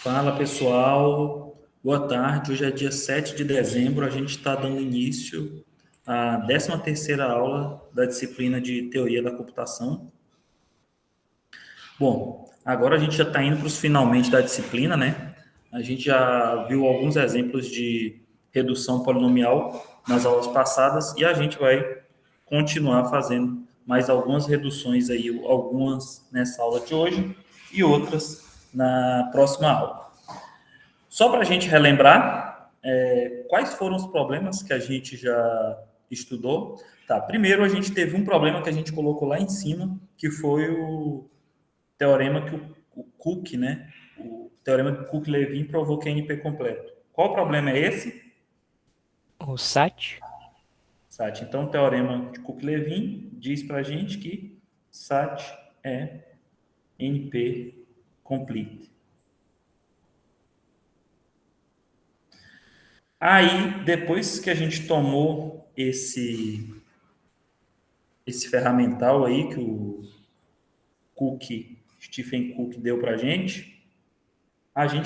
Fala pessoal, boa tarde. Hoje é dia 7 de dezembro, a gente está dando início à 13ª aula da disciplina de Teoria da Computação. Bom, agora a gente já está indo para os finalmente da disciplina, né? A gente já viu alguns exemplos de redução polinomial nas aulas passadas e a gente vai continuar fazendo mais algumas reduções aí, algumas nessa aula de hoje e outras na próxima aula. Só para a gente relembrar, quais foram os problemas que a gente já estudou? Tá, primeiro a gente teve um problema que a gente colocou lá em cima, que foi o teorema que o Cook, né? O teorema que Cook-Levin provou que é NP completo. Qual o problema é esse? O SAT? SAT. Então, o teorema de Cook-Levin diz para a gente que SAT é NP complete. Aí, depois que a gente tomou esse ferramental aí que o Stephen Cook deu para a gente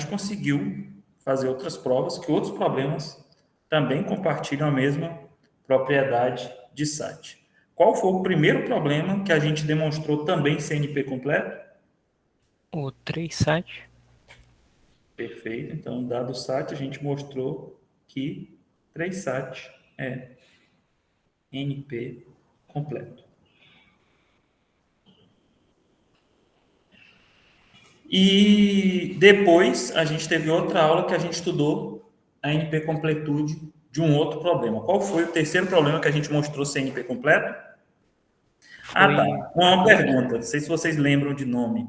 conseguiu fazer outras provas que outros problemas também compartilham a mesma propriedade de SAT. Qual foi o primeiro problema que a gente demonstrou também CNP completo? O 3SAT? Perfeito. Então, dado o SAT, a gente mostrou que 3SAT é NP completo. E depois a gente teve outra aula que a gente estudou a NP completude de um outro problema. Qual foi o terceiro problema que a gente mostrou ser NP completo? Ah, tá. Foi Uma o pergunta. Não sei se vocês lembram de nome.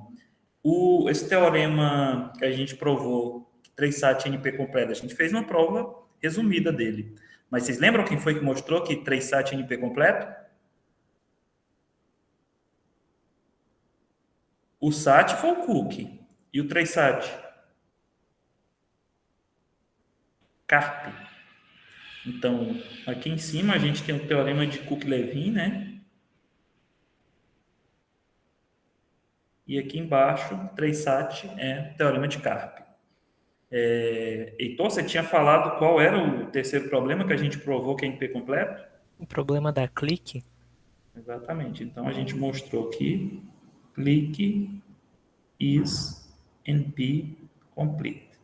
Esse teorema que a gente provou, 3SAT NP completo, a gente fez uma prova resumida dele. Mas vocês lembram quem foi que mostrou que 3SAT NP completo? O SAT foi o Cook. E o 3SAT? Carpe. Então, aqui em cima a gente tem o teorema de Cook-Levin, né? E aqui embaixo, 3SAT é o teorema de Carpe. Heitor, você tinha falado qual era o terceiro problema que a gente provou que é NP completo? problema da clique? Exatamente. Então, a gente mostrou que click is NP complete.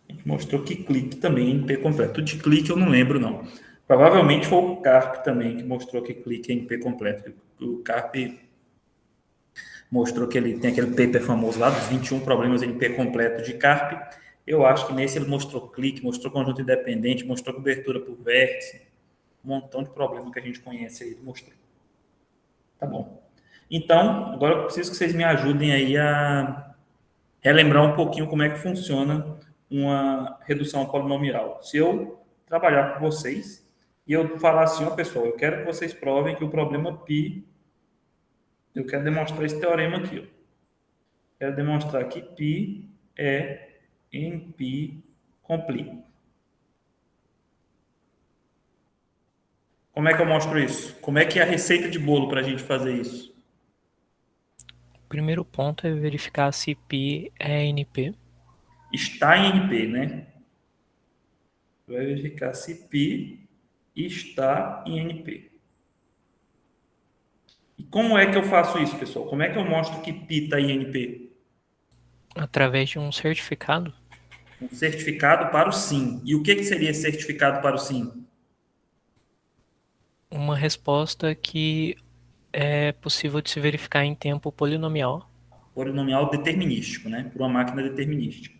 A gente mostrou que click também é NP completo. De click eu não lembro, não. Provavelmente foi o Carp também que mostrou que click é NP completo. O Carp mostrou que ele tem aquele paper famoso lá dos 21 problemas NP completo de Carp. Eu acho que nesse ele mostrou clique, mostrou conjunto independente, mostrou cobertura por vértice, um montão de problema que a gente conhece aí, ele mostrou. Tá bom. Então, agora eu preciso que vocês me ajudem aí a relembrar um pouquinho como é que funciona uma redução polinomial. Se eu trabalhar com vocês e eu falar assim, ó pessoal, eu quero que vocês provem que o problema π, eu quero demonstrar esse teorema aqui, ó. Quero demonstrar que π é NP complete. Como é que eu mostro isso? Como é que é a receita de bolo para a gente fazer isso? O primeiro ponto é verificar se π é NP. Está em NP, né? Vai verificar se π está em NP. E como é que eu faço isso, pessoal? Como é que eu mostro que π está em NP? Através de um certificado. Um certificado para o sim. E o que seria certificado para o sim? Uma resposta que é possível de se verificar em tempo polinomial. Polinomial determinístico, né? Por uma máquina determinística.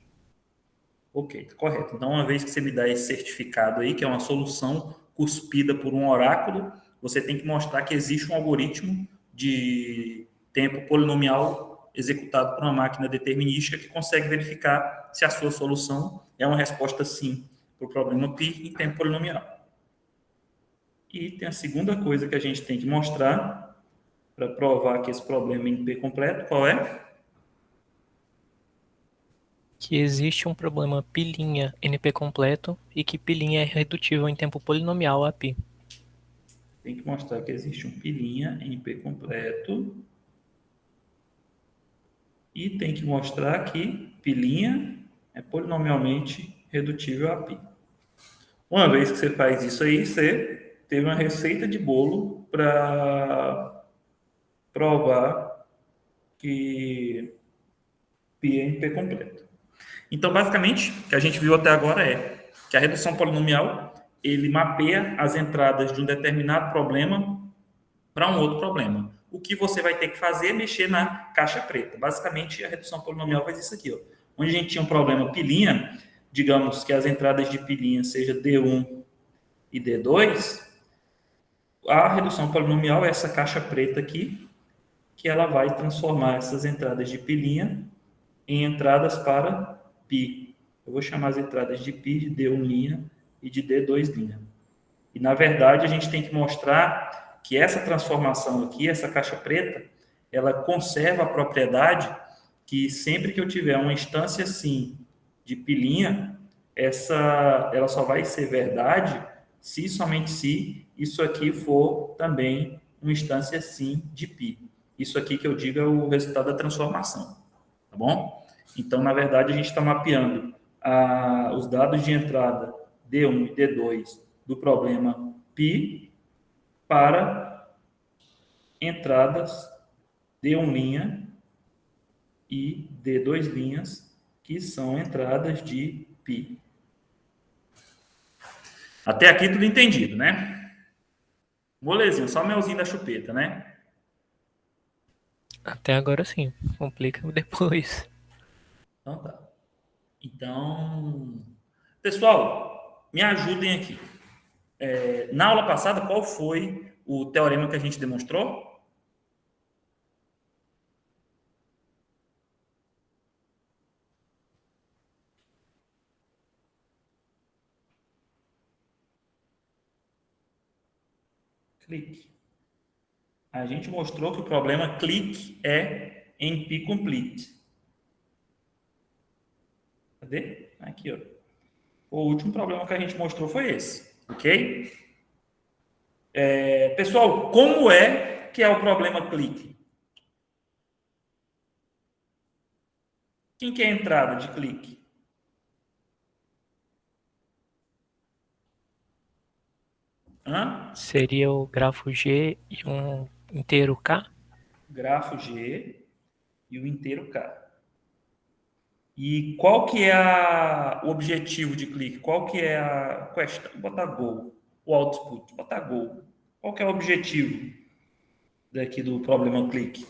Ok, tá correto. Então, uma vez que você me dá esse certificado aí, que é uma solução cuspida por um oráculo, você tem que mostrar que existe um algoritmo de tempo polinomial executado por uma máquina determinística que consegue verificar se a sua solução é uma resposta sim para o problema π em tempo polinomial. E tem a segunda coisa que a gente tem que mostrar para provar que esse problema é NP completo, qual é? Que existe um problema π' NP completo e que π' é redutível em tempo polinomial a π. Tem que mostrar que existe um π' NP completo e tem que mostrar que pilinha é polinomialmente redutível a π. Uma vez que você faz isso aí, você teve uma receita de bolo para provar que π é NP completo. Então, basicamente, o que a gente viu até agora é que a redução polinomial ele mapeia as entradas de um determinado problema para um outro problema. O que você vai ter que fazer é mexer na caixa preta. Basicamente, a redução polinomial faz isso aqui. Ó. Onde a gente tinha um problema pilinha, digamos que as entradas de pilinha seja D1 e D2, a redução polinomial é essa caixa preta aqui, que ela vai transformar essas entradas de pilinha em entradas para π. Eu vou chamar as entradas de π de D1' e de D2'. E, na verdade, a gente tem que mostrar que essa transformação aqui, essa caixa preta, ela conserva a propriedade que sempre que eu tiver uma instância assim de pilinha, ela só vai ser verdade se somente se isso aqui for também uma instância assim de π. Isso aqui que eu digo é o resultado da transformação, tá bom? Então, na verdade, a gente está mapeando os dados de entrada D1 e D2 do problema π para entradas D1' e D2', que são entradas de π. Até aqui tudo entendido, né? Molezinho, só melzinho da chupeta, né? Até agora sim, complica depois. Então tá. Então, pessoal, me ajudem aqui. Na aula passada, qual foi o teorema que a gente demonstrou? Clique. A gente mostrou que o problema clique é NP complete. Cadê? Aqui, ó. O último problema que a gente mostrou foi esse, ok? Pessoal, como é que é o problema clique? Quem que é a entrada de clique? Hã? Seria o grafo G e um inteiro K? Grafo G e o inteiro K. E qual que é o objetivo de clique? Qual que é a questão? Botar goal. O output, botar goal. Qual que é o objetivo daqui do problema clique?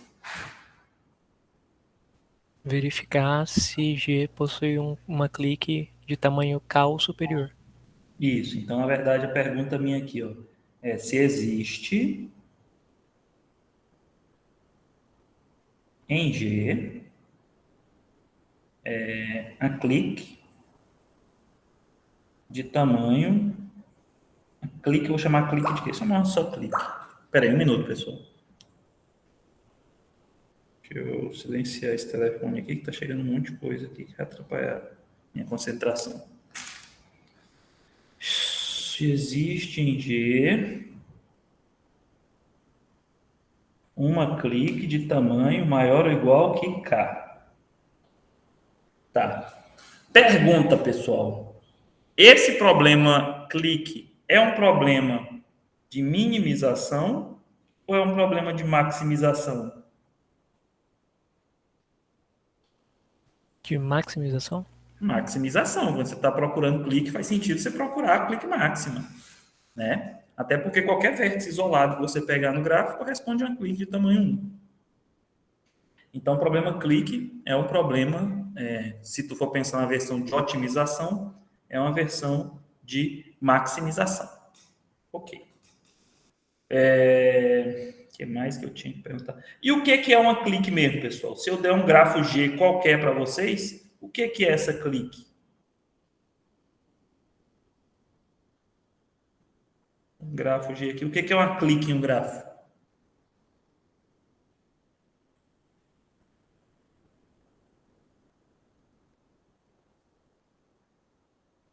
Verificar se G possui uma clique de tamanho K ou superior. Isso. Então, na verdade, a pergunta minha aqui, ó, é se existe em G a clique de tamanho. Clique, eu vou chamar clique de quê? Só clique. Espera aí, um minuto, pessoal. Deixa eu silenciar esse telefone aqui, que tá chegando um monte de coisa aqui que vai atrapalhar minha concentração. Se existe em G uma clique de tamanho maior ou igual que K. Tá. Pergunta, pessoal. Esse problema clique é um problema de minimização ou é um problema de maximização? De maximização? Maximização. Quando você está procurando clique, faz sentido você procurar a clique máxima, né? Até porque qualquer vértice isolado que você pegar no gráfico corresponde a uma clique de tamanho 1. Então, o problema clique é um problema, se tu for pensar na versão de otimização, é uma versão de maximização. Ok. O que mais que eu tinha que perguntar? E o que é uma clique mesmo, pessoal? Se eu der um grafo G qualquer para vocês, o que é essa clique? Um grafo G aqui. O que é uma clique em um grafo?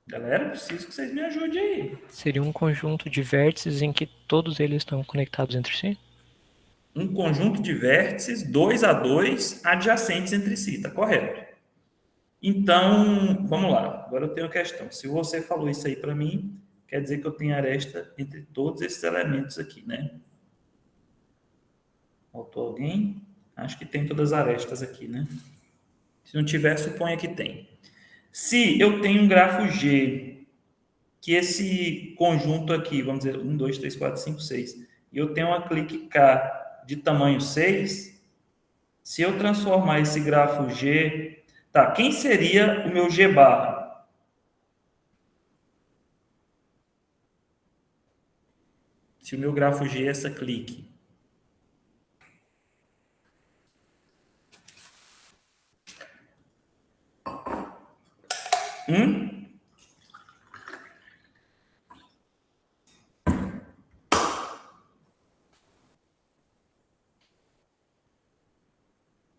Galera, preciso que vocês me ajudem aí. Seria um conjunto de vértices em que todos eles estão conectados entre si? um conjunto de vértices 2 a 2 adjacentes entre si, tá correto? Então, vamos lá. Agora eu tenho uma questão. Se você falou isso aí para mim, quer dizer que eu tenho aresta entre todos esses elementos aqui, né? Faltou alguém? Acho que tem todas as arestas aqui, né? Se não tiver, suponha que tem. Se eu tenho um grafo G, que esse conjunto aqui, vamos dizer, 1, 2, 3, 4, 5, 6, e eu tenho uma clique K de tamanho 6, se eu transformar esse grafo G... Tá, quem seria o meu G barra? Se o meu grafo G é essa clique.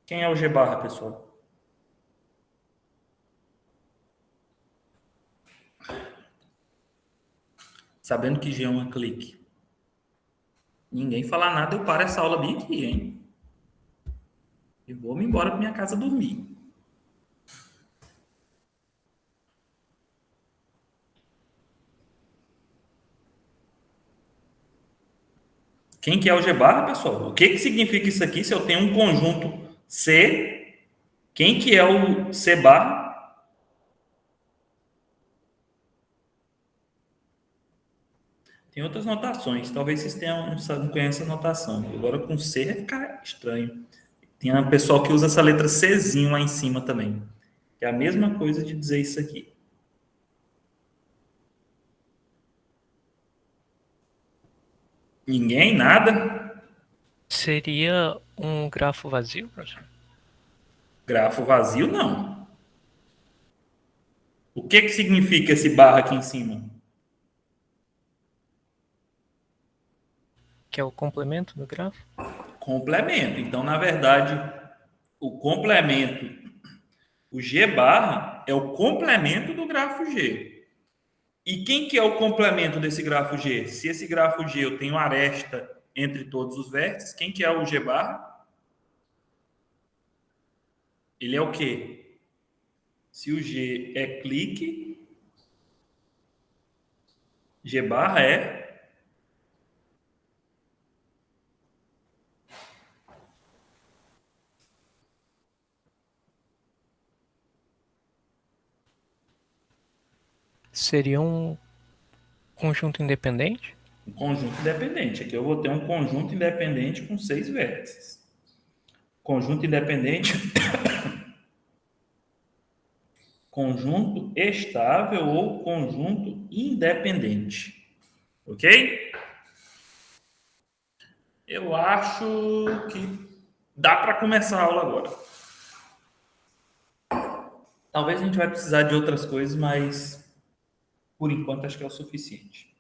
Quem é o G barra, pessoal? Sabendo que G é uma clique. Ninguém falar nada, eu paro essa aula bem aqui, hein? E vou me embora para minha casa dormir. Quem que é o G barra, pessoal? O que que significa isso aqui se eu tenho um conjunto C? Quem que é o C barra? Tem outras notações. Talvez vocês não conheçam a notação. Agora com C vai ficar estranho. Tem um pessoal que usa essa letra Czinho lá em cima também. Que é a mesma coisa de dizer isso aqui. Ninguém? Nada? Seria um grafo vazio, professor? Grafo vazio, não. O que que significa esse barra aqui em cima? Que é o complemento do grafo? Complemento. Então, na verdade, o complemento, o G barra, é o complemento do grafo G. E quem que é o complemento desse grafo G? Se esse grafo G eu tenho aresta entre todos os vértices, quem que é o G barra? Ele é o quê? Se o G é clique, G barra é... Seria um conjunto independente? Um conjunto independente. Aqui eu vou ter um conjunto independente com 6 vértices. Conjunto independente, conjunto estável ou conjunto independente. Ok? Eu acho que dá para começar a aula agora. Talvez a gente vai precisar de outras coisas, mas por enquanto acho que é o suficiente.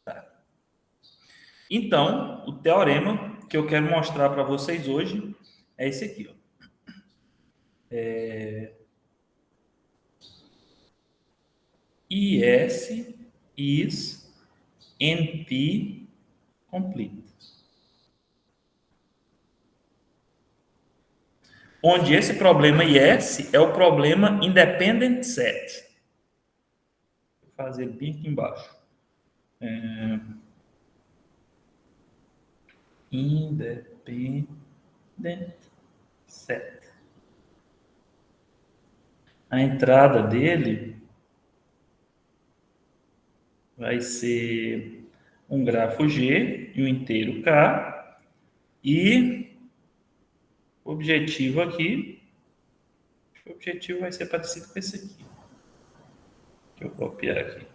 Tá. Então, o teorema que eu quero mostrar para vocês hoje é esse aqui. Ó. IS is NP complete. Onde esse problema IS é o problema independent set. Vou fazer bem aqui embaixo. Independent set. A entrada dele vai ser um grafo G e um inteiro K. E o objetivo aqui, o objetivo vai ser parecido com esse aqui. Deixa eu copiar aqui.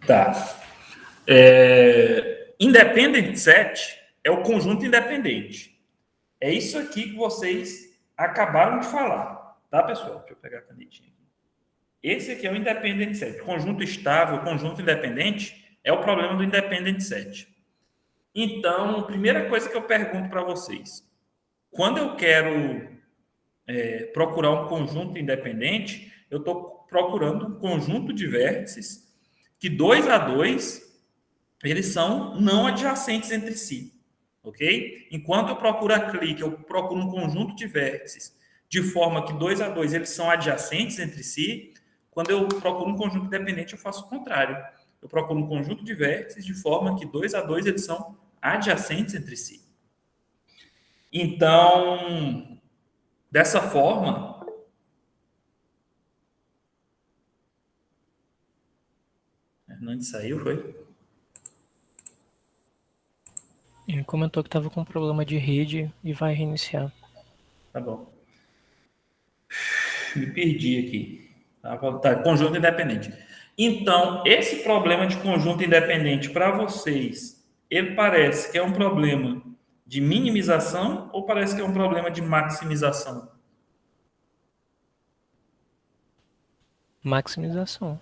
Tá. Independent set é o conjunto independente. É isso aqui que vocês acabaram de falar. Tá, pessoal? Deixa eu pegar a canetinha aqui. Esse aqui é o independent set. Conjunto estável, conjunto independente, é o problema do independent set. Então, primeira coisa que eu pergunto para vocês. Quando eu quero procurar um conjunto independente, eu estou procurando um conjunto de vértices que 2 a 2 eles são não adjacentes entre si, ok? Enquanto eu procuro a clique, eu procuro um conjunto de vértices de forma que 2 a 2 eles são adjacentes entre si. Quando eu procuro um conjunto independente, eu faço o contrário. Eu procuro um conjunto de vértices de forma que 2 a 2 eles são adjacentes entre si. Então, dessa forma, Hernandes saiu, foi? Ele comentou que estava com problema de rede e vai reiniciar. Tá bom. Me perdi aqui. Tá, conjunto independente. Então, esse problema de conjunto independente para vocês, ele parece que é um problema de minimização ou parece que é um problema de maximização? Maximização.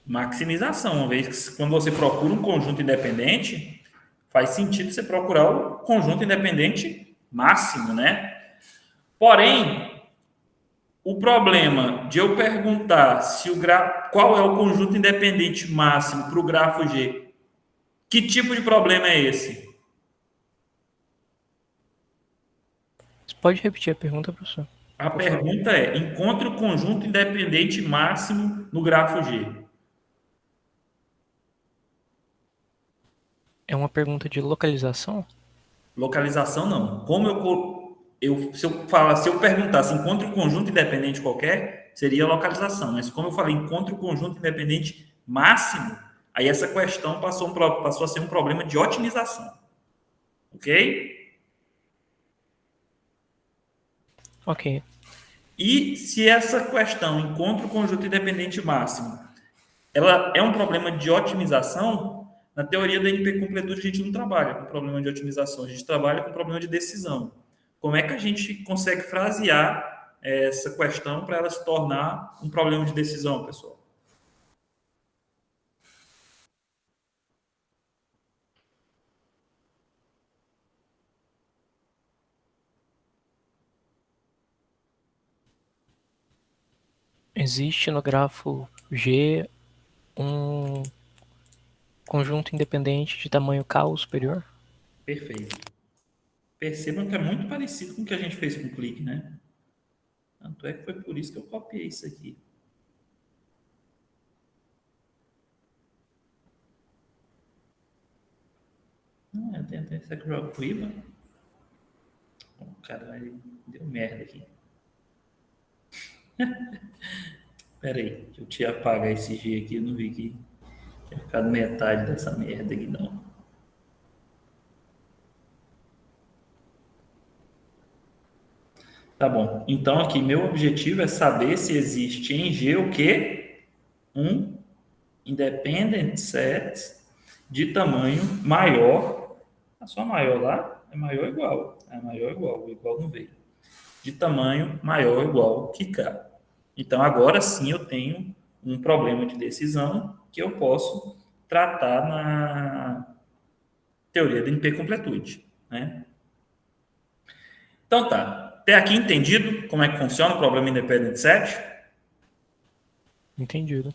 Maximização, uma vez que quando você procura um conjunto independente, faz sentido você procurar o conjunto independente máximo, né? Porém, o problema de eu perguntar se qual é o conjunto independente máximo para o grafo G, que tipo de problema é esse? Você pode repetir a pergunta, professor? A Por favor. pergunta é: encontre o conjunto independente máximo no grafo G. É uma pergunta de localização? Localização não. Como se eu perguntasse encontre um conjunto independente qualquer, seria localização. Mas como eu falei, encontre o conjunto independente máximo, aí essa questão passou a ser um problema de otimização. Ok? Ok. E se essa questão encontra o conjunto independente máximo, ela é um problema de otimização, na teoria da NP completude a gente não trabalha com problema de otimização, a gente trabalha com problema de decisão. Como é que a gente consegue frasear essa questão para ela se tornar um problema de decisão, pessoal? Existe no grafo G um conjunto independente de tamanho K ou superior? Perfeito. Percebam que é muito parecido com o que a gente fez com o clique, né? Tanto é que foi por isso que eu copiei isso aqui. Será que eu jogo com o IVA? Caralho, deu merda aqui. Pera aí, deixa eu te apagar esse G aqui, eu não vi que tinha ficado metade dessa merda aqui, não. Tá bom. Então aqui, meu objetivo é saber se existe em G o quê? Um independent set de tamanho maior. É só maior lá? É maior ou igual? É maior ou igual, o igual não veio. De tamanho maior ou igual que K. Então agora sim eu tenho um problema de decisão que eu posso tratar na teoria da NP completude, né? Então tá. Até aqui entendido como é que funciona o problema independent set? Entendido.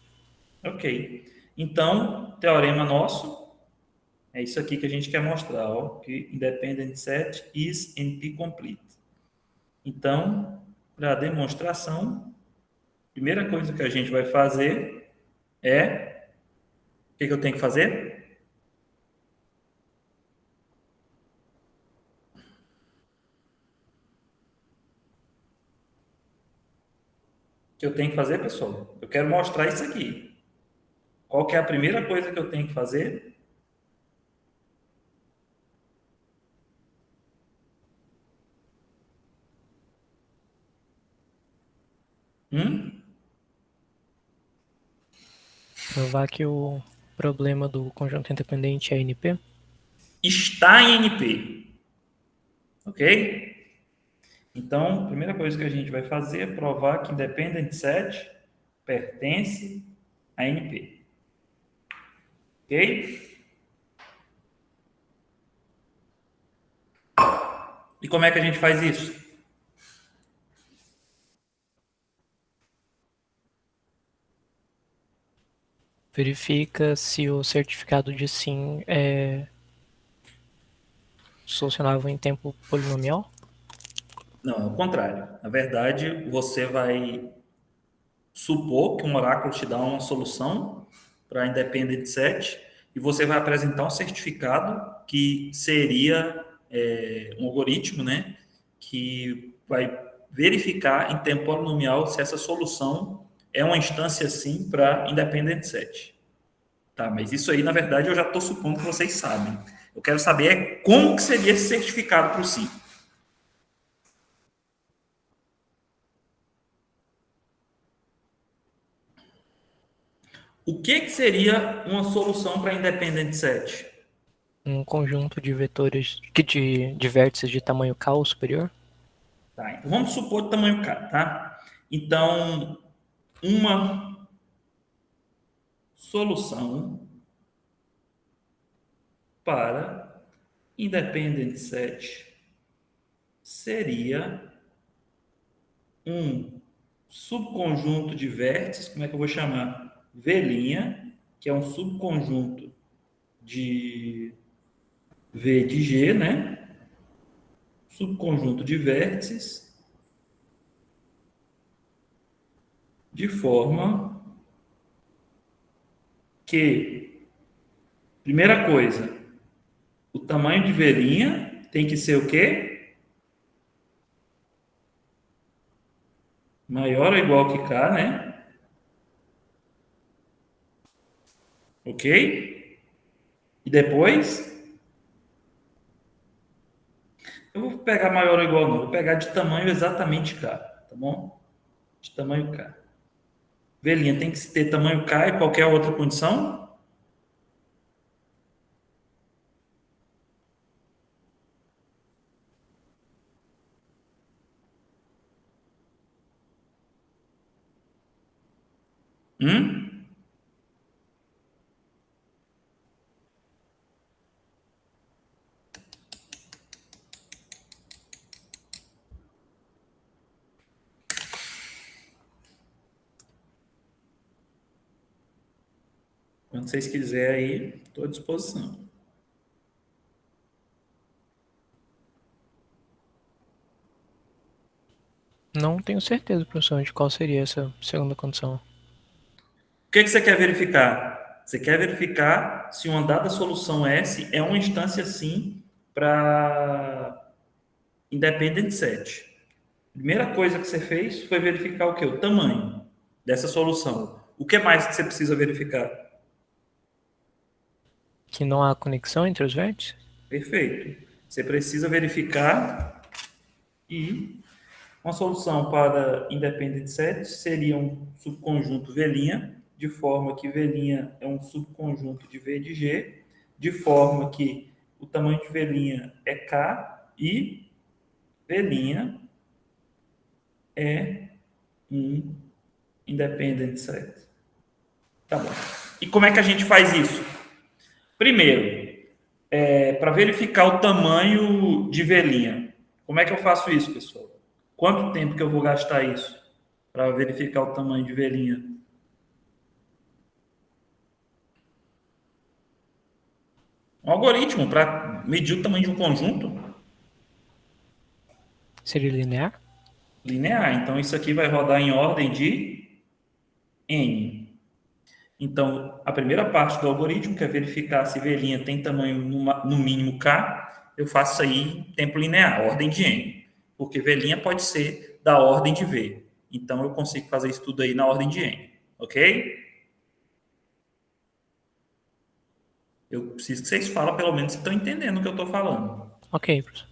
Ok. Então, teorema nosso é isso aqui que a gente quer mostrar, ó, que independent set is NP complete. Então, para a demonstração, a primeira coisa que a gente vai fazer é o que eu tenho que fazer? O que eu tenho que fazer, pessoal? Eu quero mostrar isso aqui. Qual que é a primeira coisa que eu tenho que fazer? Hum? Provar que o problema do conjunto independente é NP? Está em NP. Ok? Então, a primeira coisa que a gente vai fazer é provar que independent set pertence a NP. Ok? E como é que a gente faz isso? Verifica se o certificado de sim é solucionável em tempo polinomial. Não, é o contrário. Na verdade, você vai supor que um oráculo te dá uma solução para independent set e você vai apresentar um certificado que seria um algoritmo, né, que vai verificar em tempo polinomial se essa solução é uma instância sim para independent set. Tá, mas isso aí, na verdade, eu já estou supondo que vocês sabem. Eu quero saber como que seria esse certificado para o sim. O que seria uma solução para independent set? Um conjunto de vetores de vértices de tamanho K ou superior. Tá, então vamos supor o tamanho K, tá? Então, uma solução para independent set seria um subconjunto de vértices, como é que eu vou chamar? V', que é um subconjunto de V de G, né? Subconjunto de vértices de forma que, primeira coisa, o tamanho de V' tem que ser o quê? Maior ou igual que K, né? Ok? E depois, eu vou pegar maior ou igual não, vou pegar de tamanho exatamente K, tá bom? De tamanho K. V' tem que ter tamanho K e qualquer outra condição? Hum? Quando vocês quiserem aí, estou à disposição. Não tenho certeza, professor, de qual seria essa segunda condição. O que você quer verificar? Você quer verificar se uma dada solução S é uma instância sim para independent set. Primeira coisa que você fez foi verificar o que? O tamanho dessa solução. O que mais que você precisa verificar? Que não há conexão entre os vértices? Perfeito. Você precisa verificar e uma solução para independent set seria um subconjunto V', de forma que V' é um subconjunto de V de G, de forma que o tamanho de V' é K e V' é um independent set. Tá bom. E como é que a gente faz isso? Primeiro, para verificar o tamanho de V'. Como é que eu faço isso, pessoal? Quanto tempo que eu vou gastar isso para verificar o tamanho de V'? Um algoritmo para medir o tamanho de um conjunto Seria linear? linear. Então, isso aqui vai rodar em ordem de n. Então, a primeira parte do algoritmo, que é verificar se V' tem tamanho no mínimo k, eu faço isso aí em tempo linear, ordem de n. Porque V' pode ser da ordem de V. Então, eu consigo fazer isso tudo aí na ordem de n. Ok? Eu preciso que vocês falem, pelo menos, se estão entendendo o que eu estou falando. Ok, professor.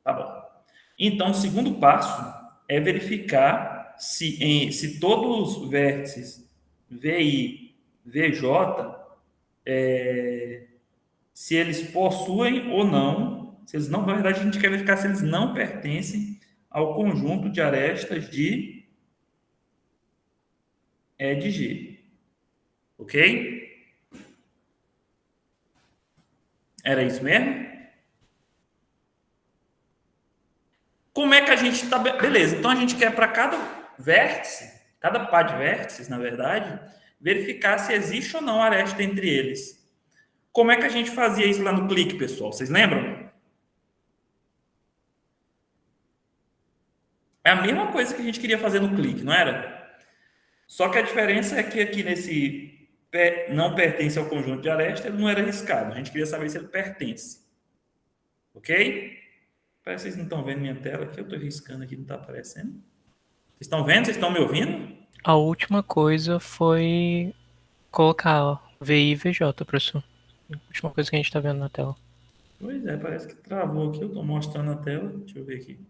Tá bom. Então, o segundo passo é verificar se todos os vértices VI, VJ, se eles possuem ou não, se eles não, na verdade, a gente quer verificar se eles não pertencem ao conjunto de arestas de E de G. Ok? Era isso mesmo? Como é que a gente Beleza, então a gente quer para cada vértice, cada par de vértices, na verdade, verificar se existe ou não aresta entre eles. Como é que a gente fazia isso lá no clique, pessoal? Vocês lembram? É a mesma coisa que a gente queria fazer no clique, não era? Só que a diferença é que aqui nesse não pertence ao conjunto de aresta, ele não era riscado. A gente queria saber se ele pertence. Ok? Parece que vocês não estão vendo minha tela aqui. Eu estou riscando aqui, não está aparecendo. Vocês estão vendo? Vocês estão me ouvindo? A última coisa foi colocar ó, VI e VJ, professor. A última coisa que a gente tá vendo na tela. Pois é, parece que travou aqui. Eu estou mostrando a tela. Deixa eu ver aqui.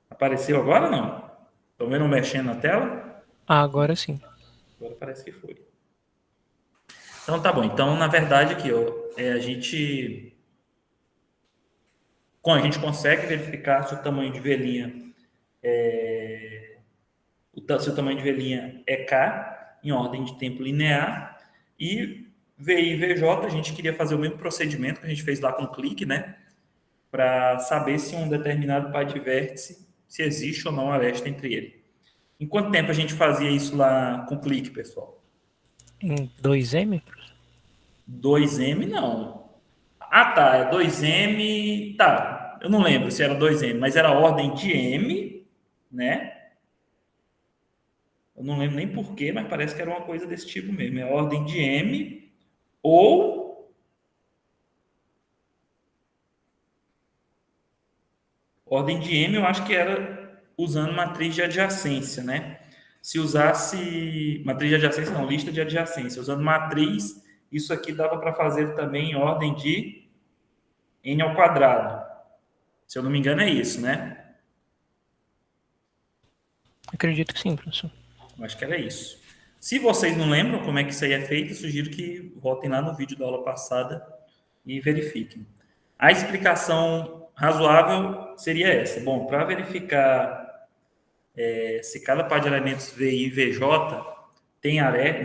Apareceu agora ou não? Estão vendo eu mexendo na tela? Ah, agora sim. Agora parece que foi. Então tá bom. Então, na verdade, aqui, ó, a gente consegue verificar se o tamanho de velinha se o tamanho de velinha é K, em ordem de tempo linear, e VI e VJ, a gente queria fazer o mesmo procedimento que a gente fez lá com o clique, né? Para saber se um determinado par de vértice, se existe ou não aresta entre ele. Em quanto tempo a gente fazia isso lá com o clique, pessoal? Em 2M? 2M não. Ah, tá, é 2M. Tá, eu não lembro se era 2M, mas era a ordem de M, né? Eu não lembro nem porquê, mas parece que era uma coisa desse tipo mesmo. É a ordem de M ou ordem de M, eu acho que era usando matriz de adjacência, né? Se usasse matriz de adjacência, não, lista de adjacência, usando matriz, isso aqui dava para fazer também em ordem de N ao quadrado. Se eu não me engano, é isso, né? Acredito que sim, professor. Eu acho que era isso. Se vocês não lembram como é que isso aí é feito, eu sugiro que voltem lá no vídeo da aula passada e verifiquem. A explicação razoável seria essa. Bom, para verificar se cada par de elementos VI e VJ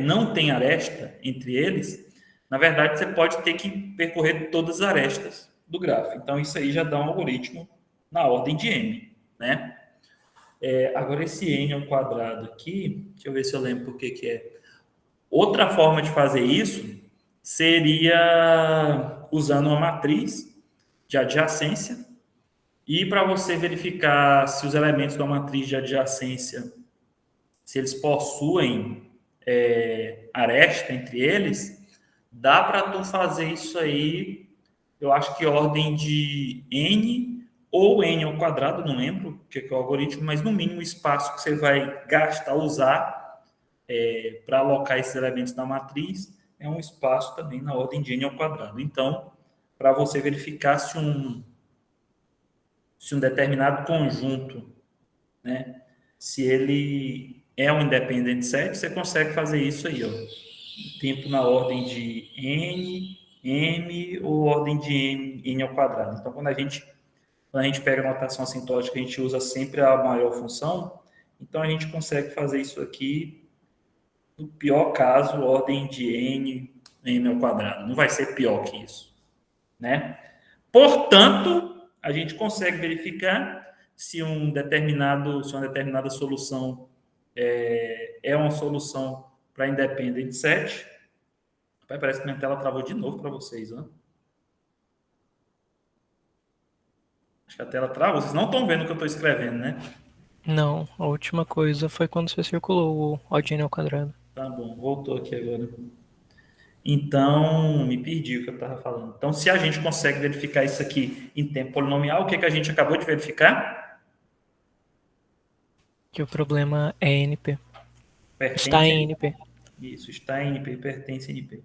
não tem aresta entre eles, na verdade você pode ter que percorrer todas as arestas do grafo. Então isso aí já dá um algoritmo na ordem de M, né? Agora esse N ao quadrado aqui, deixa eu ver se eu lembro por que é. Outra forma de fazer isso seria usando uma matriz de adjacência. E para você verificar se os elementos da matriz de adjacência, se eles possuem aresta entre eles, dá para tu fazer isso aí, eu acho que ordem de N ou N ao quadrado, não lembro o que é o algoritmo, mas no mínimo o espaço que você vai gastar, usar para alocar esses elementos na matriz é um espaço também na ordem de N ao quadrado. Então, para você verificar se um determinado conjunto, né, se ele é um independent set, você consegue fazer isso aí, ó. Tempo na ordem de n, m ou ordem de n ao quadrado. Então, quando a gente pega a notação assintótica, a gente usa sempre a maior função, então a gente consegue fazer isso aqui, no pior caso, ordem de n ao quadrado. Não vai ser pior que isso, né? Portanto, a gente consegue verificar se uma determinada solução é uma solução para independent set. Parece que minha tela travou de novo para vocês, né? Acho que a tela travou. Vocês não estão vendo o que eu estou escrevendo, né? Não, a última coisa foi quando você circulou o N ao quadrado. Tá bom, voltou aqui agora. Então, me perdi o que eu estava falando. Então, se a gente consegue verificar isso aqui em tempo polinomial, o que a gente acabou de verificar? Que o problema é NP. Pertence Está em NP. Isso, está em NP, pertence a NP.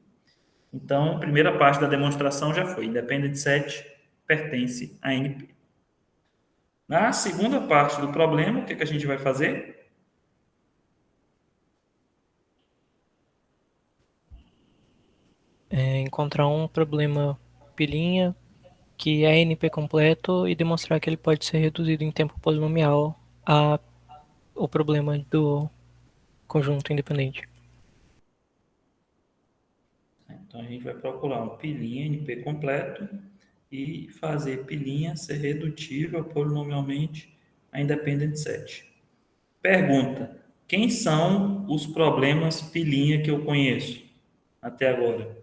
Então, a primeira parte da demonstração já foi. Independent set pertence a NP. Na segunda parte do problema, o que a gente vai fazer? Encontrar um problema pilinha que é NP completo e demonstrar que ele pode ser reduzido em tempo polinomial a o problema do conjunto independente. Então, a gente vai procurar um pilinha NP completo e fazer pilinha ser redutível polinomialmente a independent set. Pergunta: Quem são os problemas pilinha que eu conheço até agora?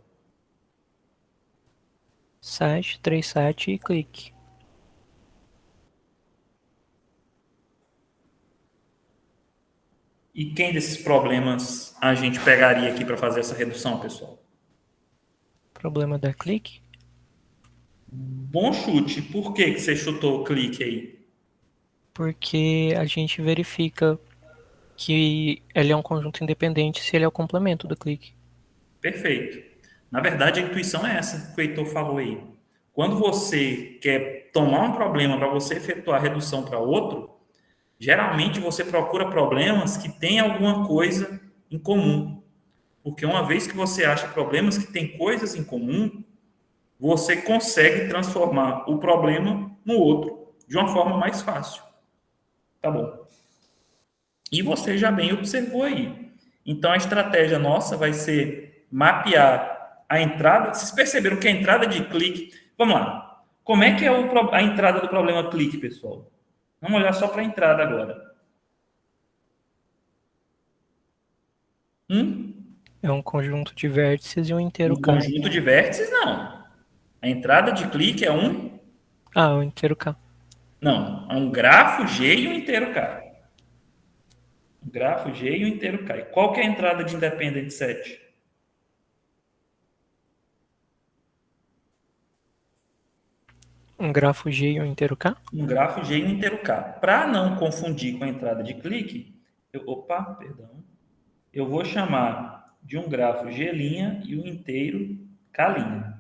Site, 3sat e clique. E quem desses problemas a gente pegaria aqui para fazer essa redução, pessoal? Problema da clique, Bom chute. Por que que você chutou o clique aí? porque a gente verifica que ele é um conjunto independente se ele é o complemento do clique. Perfeito. Na verdade, a intuição é essa que o Heitor falou aí. Quando você quer tomar um problema para você efetuar a redução para outro, geralmente você procura problemas que têm alguma coisa em comum. Porque uma vez que você acha problemas que têm coisas em comum, você consegue transformar o problema no outro de uma forma mais fácil. Tá bom. E você já bem observou aí. Então a estratégia nossa vai ser mapear a entrada. Vocês perceberam que a entrada de clique. Vamos lá. Como é que é a entrada do problema clique, pessoal? Vamos olhar só para a entrada agora. É um conjunto de vértices e um inteiro Um K. conjunto de vértices, não. A entrada de clique é um. Ah, o inteiro K. Não. É um grafo G e um inteiro K. Um grafo G e um inteiro K. E qual que é a entrada de independent set? Um grafo G e um inteiro K? Um grafo G e um inteiro K. Para não confundir com a entrada de clique, eu vou chamar de um grafo G' e um inteiro K'.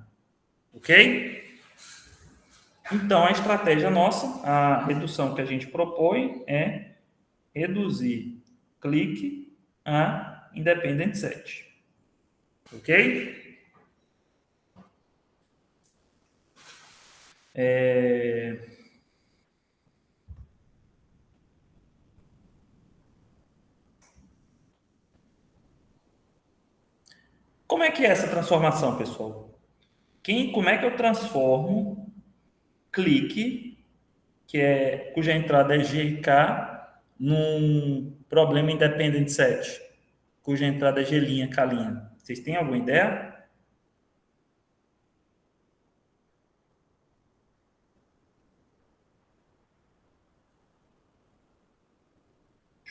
Ok? Então, a estratégia nossa, a redução que a gente propõe é reduzir clique a independent set. Ok? Como é que é essa transformação, pessoal? Como é que eu transformo clique, cuja entrada é G e K, num problema independent set, cuja entrada é G', K'? Vocês têm alguma ideia?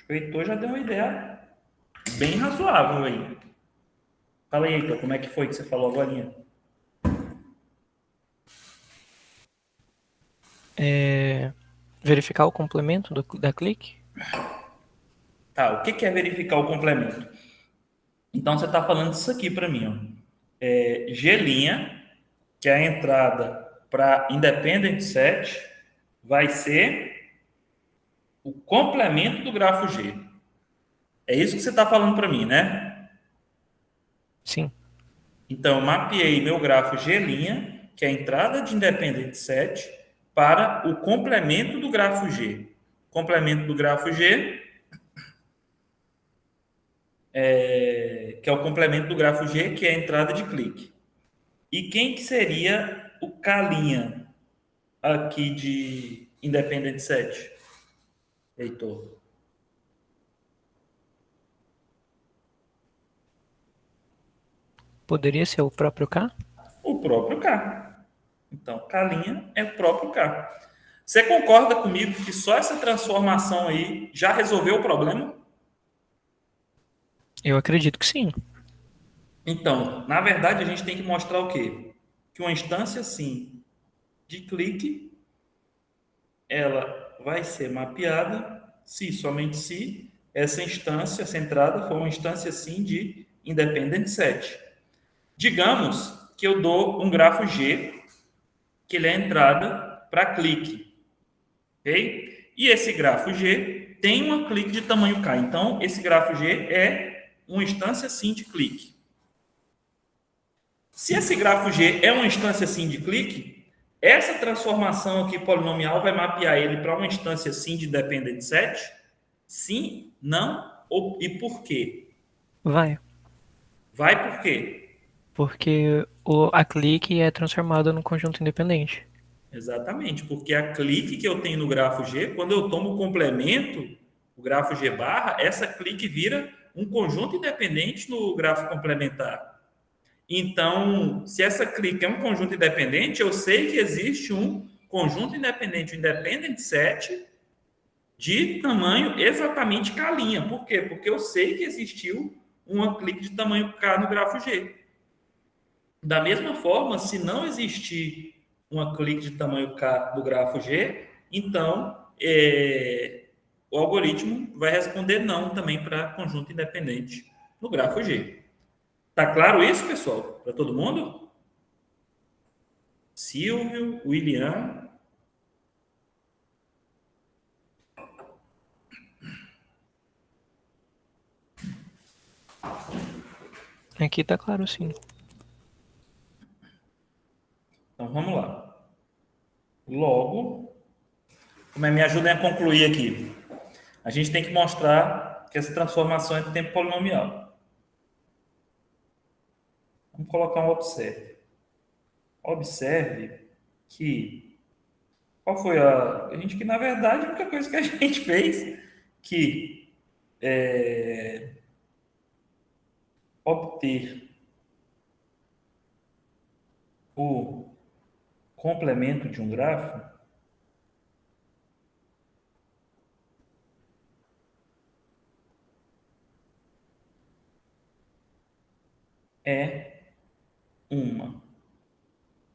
O Heitor já deu uma ideia bem razoável aí. Fala aí, Heitor, como é que foi que você falou agora? Verificar o complemento da clique? Tá, o que que é verificar o complemento? Então, você está falando disso aqui para mim, ó. G', que é a entrada para independent set, vai ser o complemento do grafo G. É isso que você está falando para mim, né? Sim. Então, eu mapeei meu grafo G', que é a entrada de independent set, para o complemento do grafo G. Complemento do grafo G, que é o complemento do grafo G, que é a entrada de clique. E quem que seria o K' aqui de independent set, Heitor? Poderia ser o próprio K? O próprio K. Então, K' é o próprio K. Você concorda comigo que só essa transformação aí já resolveu o problema? Eu acredito que sim. Então, na verdade, a gente tem que mostrar o quê? Que uma instância assim de clique, ela vai ser mapeada se, somente se, essa instância centrada for uma instância assim de independent set. Digamos que eu dou um grafo G, que ele é a entrada para clique, ok? E esse grafo G tem uma clique de tamanho K. Então, esse grafo G é uma instância sim de clique. Se esse grafo G é uma instância sim de clique, essa transformação aqui polinomial vai mapear ele para uma instância sim de dependent set? Sim, não e por quê? Vai. Vai por quê? Porque a clique é transformada num conjunto independente. Exatamente, porque a clique que eu tenho no grafo G, quando eu tomo o complemento, o grafo G barra, essa clique vira um conjunto independente no grafo complementar. Então, se essa clique é um conjunto independente, eu sei que existe um conjunto independente, um independent set, de tamanho exatamente K'. Por quê? Porque eu sei que existiu uma clique de tamanho K no grafo G. Da mesma forma, se não existir uma clique de tamanho K no grafo G, então o algoritmo vai responder não também para conjunto independente no grafo G. Tá claro isso, pessoal? Para todo mundo? Silvio, William. Aqui tá claro, sim. Então vamos lá. Logo, me ajudem a concluir aqui. A gente tem que mostrar que essa transformação é de tempo polinomial. Vamos colocar um observe. Observe que qual foi a gente que na verdade a única coisa que a gente fez que obter o complemento de um grafo é uma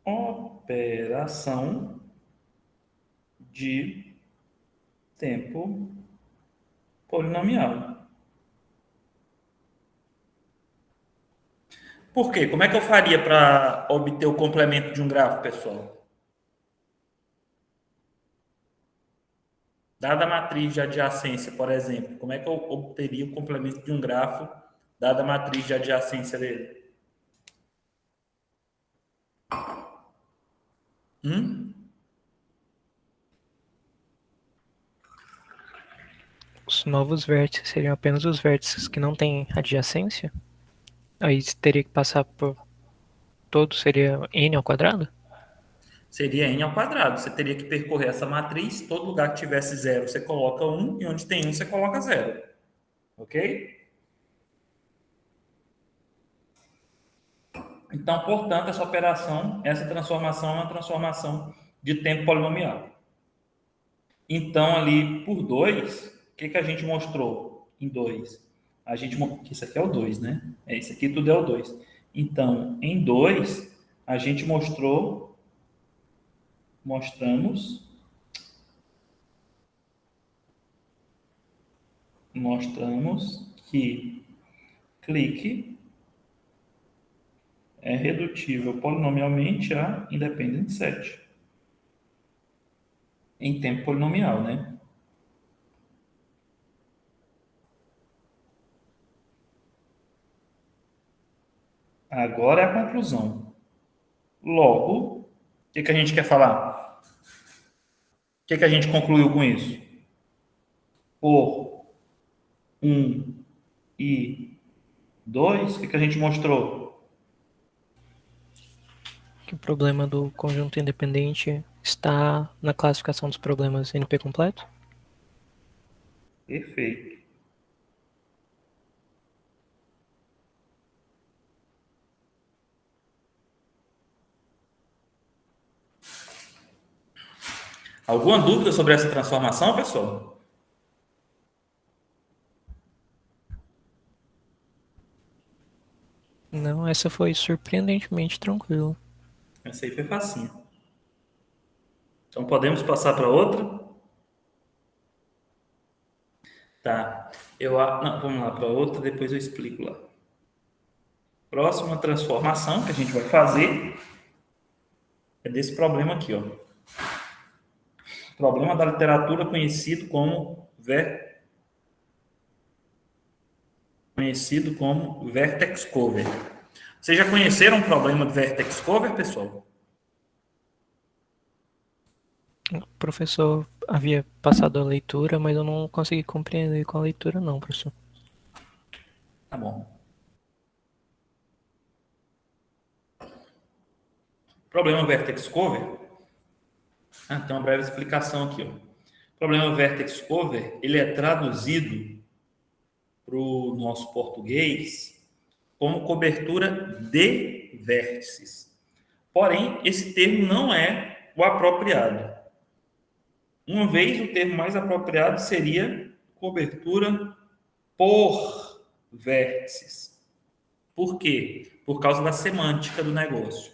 operação de tempo polinomial. Por quê? Como é que eu faria para obter o complemento de um grafo, pessoal? Dada a matriz de adjacência, por exemplo, como é que eu obteria o complemento de um grafo dada a matriz de adjacência dele? Os novos vértices seriam apenas os vértices que não têm adjacência? Aí teria que passar por todo, seria n ao quadrado? Seria n ao quadrado. Você teria que percorrer essa matriz, todo lugar que tivesse zero, você coloca 1, e onde tem 1, você coloca 0. Ok? Então, portanto, essa operação, essa transformação é uma transformação de tempo polinomial. Então, ali por 2, o que a gente mostrou em 2? A gente isso aqui é o 2, né? Isso aqui tudo é o 2. Então, em 2, a gente mostramos que clique é redutível polinomialmente a independent set em tempo polinomial, né? Agora é a conclusão. Logo, o que a gente quer falar? O que a gente concluiu com isso? Por 1 e 2, o que a gente mostrou? Que o problema do conjunto independente está na classificação dos problemas NP completo? Perfeito. Alguma dúvida sobre essa transformação, pessoal? Não, essa foi surpreendentemente tranquila. Essa aí foi facinho. Então podemos passar para outra? Tá. Não, vamos lá para outra, depois eu explico lá. Próxima transformação que a gente vai fazer é desse problema aqui, ó. Problema da literatura conhecido como vertex cover. Vocês já conheceram o problema do vertex cover, pessoal? O professor havia passado a leitura, mas eu não consegui compreender com a leitura não, professor. Tá bom. Problema vertex cover? Tem uma breve explicação aqui, ó. problema vertex cover, ele é traduzido para o nosso português como cobertura de vértices. Porém, esse termo não é o apropriado. Uma vez, o termo mais apropriado seria cobertura por vértices. Por quê? Por causa da semântica do negócio.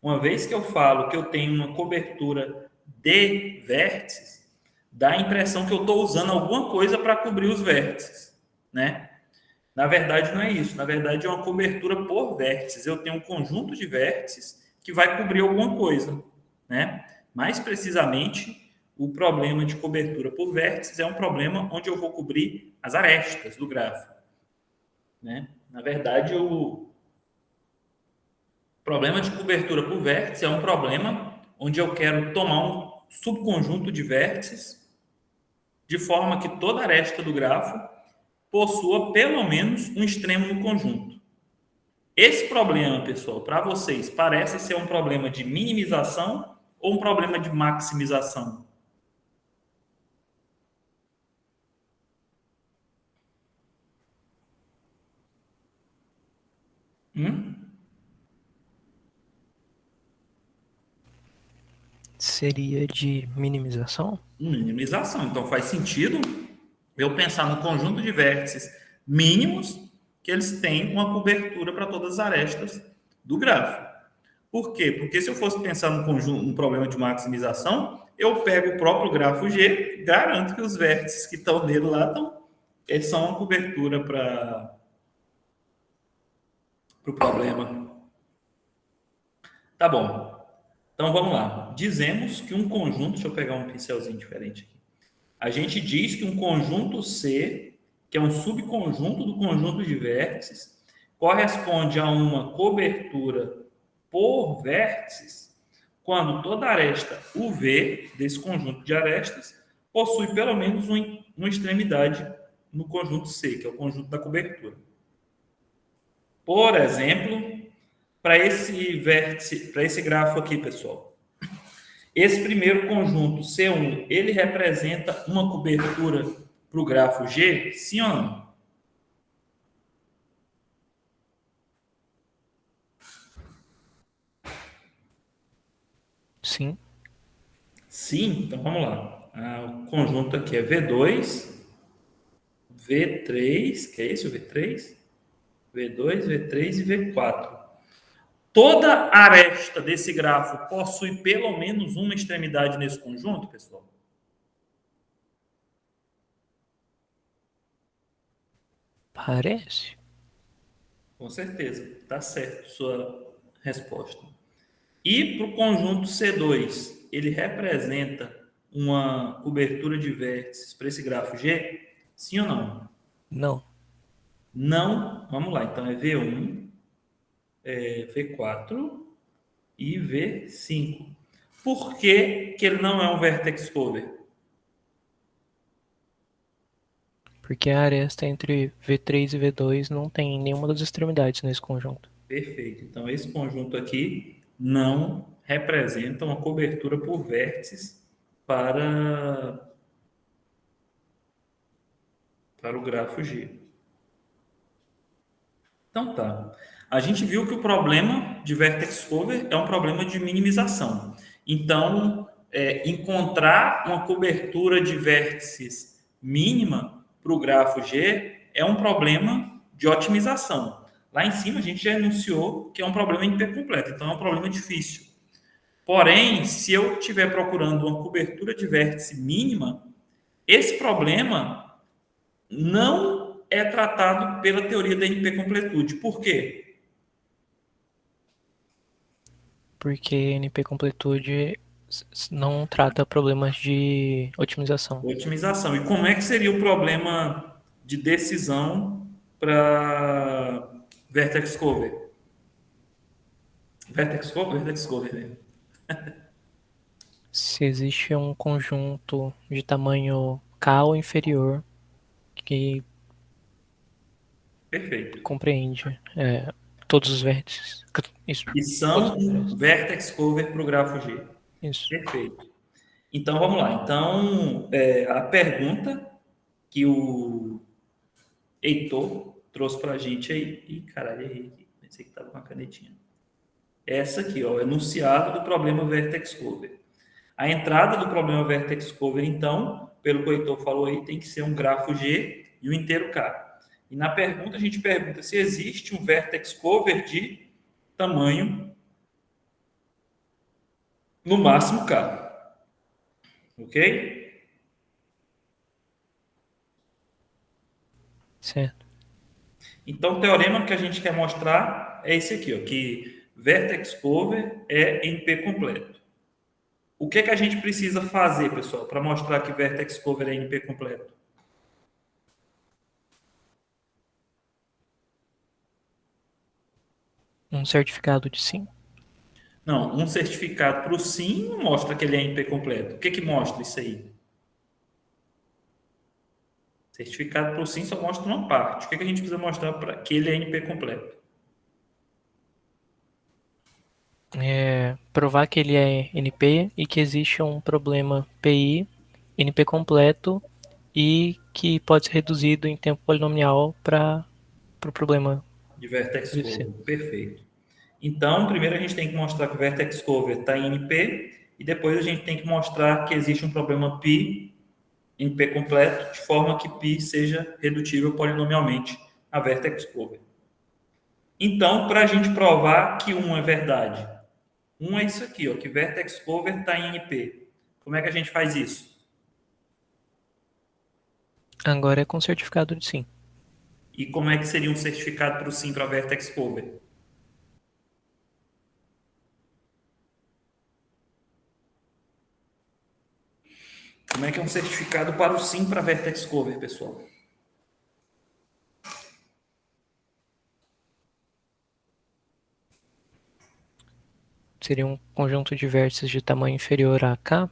Uma vez que eu falo que eu tenho uma cobertura de vértices, dá a impressão que eu estou usando alguma coisa para cobrir os vértices, né? Na verdade, não é isso. Na verdade, é uma cobertura por vértices. Eu tenho um conjunto de vértices que vai cobrir alguma coisa, né? Mais precisamente, o problema de cobertura por vértices é um problema onde eu vou cobrir as arestas do gráfico, né? Na verdade, o problema de cobertura por vértice é um problema onde eu quero tomar um subconjunto de vértices de forma que toda aresta do grafo possua pelo menos um extremo no conjunto. Esse problema, pessoal, para vocês, parece ser um problema de minimização ou um problema de maximização? Seria de minimização? Minimização. Então faz sentido eu pensar no conjunto de vértices mínimos que eles têm uma cobertura para todas as arestas do gráfico. Por quê? Porque se eu fosse pensar no conjunto, um problema de maximização, eu pego o próprio grafo G, garanto que os vértices que estão nele lá eles são uma cobertura para o problema. Tá bom. Então vamos lá. Dizemos que um conjunto, deixa eu pegar um pincelzinho diferente aqui. A gente diz que um conjunto C, que é um subconjunto do conjunto de vértices, corresponde a uma cobertura por vértices quando toda aresta UV desse conjunto de arestas possui pelo menos uma extremidade no conjunto C, que é o conjunto da cobertura. Por exemplo, para esse vértice, para esse grafo aqui, pessoal, esse primeiro conjunto C1, ele representa uma cobertura para o grafo G? Sim ou não? Sim. Sim, então vamos lá. O conjunto aqui é V2, V3, que é esse o V3? V2, V3 e V4. Toda aresta desse grafo possui pelo menos uma extremidade nesse conjunto, pessoal? Parece. Com certeza, está certo sua resposta. E para o conjunto C2, ele representa uma cobertura de vértices para esse grafo G? Sim ou não? Não. Não. Vamos lá, então é V1, V4 e V5. Por que que ele não é um vertex cover? Porque a aresta entre V3 e V2 não tem nenhuma das extremidades nesse conjunto. Perfeito. Então, esse conjunto aqui não representa uma cobertura por vértices para, para o grafo G. Então, tá. A gente viu que o problema de vertex cover é um problema de minimização. Então, encontrar uma cobertura de vértices mínima para o grafo G é um problema de otimização. Lá em cima, a gente já enunciou que é um problema hipercompleto, então é um problema difícil. Porém, se eu estiver procurando uma cobertura de vértice mínima, esse problema não é tratado pela teoria da NP-completude. Por quê? Porque NP completude não trata problemas de otimização. Otimização. E como é que seria o problema de decisão para Vertex Cover? Vertex Cover? Vertex Cover, né? Se existe um conjunto de tamanho K ou inferior que Perfeito. compreende todos os vértices. Isso. E são um Vertex Cover para o grafo G. Isso. Perfeito. Então, vamos lá. Então, a pergunta que o Heitor trouxe para a gente aí. Ih, caralho, errei aqui. Pensei que estava com a canetinha. Essa aqui, ó, enunciado do problema Vertex Cover. A entrada do problema Vertex Cover, então, pelo que o Heitor falou aí, tem que ser um grafo G e um inteiro K. E na pergunta, a gente pergunta se existe um Vertex Cover de tamanho, no máximo K. Ok? Certo. Então, o teorema que a gente quer mostrar é esse aqui, ó, que Vertex Cover é NP completo. O que que a gente precisa fazer, pessoal, para mostrar que Vertex Cover é NP completo? Um certificado de sim. Não, um certificado para o sim não mostra que ele é NP completo. O que que mostra isso aí? Certificado para o sim só mostra uma parte. O que que a gente precisa mostrar para que ele é NP completo? Provar que ele é NP e que existe um problema PI, NP completo e que pode ser reduzido em tempo polinomial para o problema De Vertex acontecer. Cover. Perfeito. Então, primeiro a gente tem que mostrar que o Vertex Cover está em NP e depois a gente tem que mostrar que existe um problema π em P completo, de forma que π seja redutível polinomialmente a Vertex Cover. Então, para a gente provar que 1 é verdade, 1 é isso aqui, ó, que Vertex Cover está em NP. Como é que a gente faz isso? Agora é com certificado de sim. E como é que seria um certificado para o sim para Vertex Cover? Como é que é um certificado para o sim para Vertex Cover, pessoal? Seria um conjunto de vértices de tamanho inferior a K.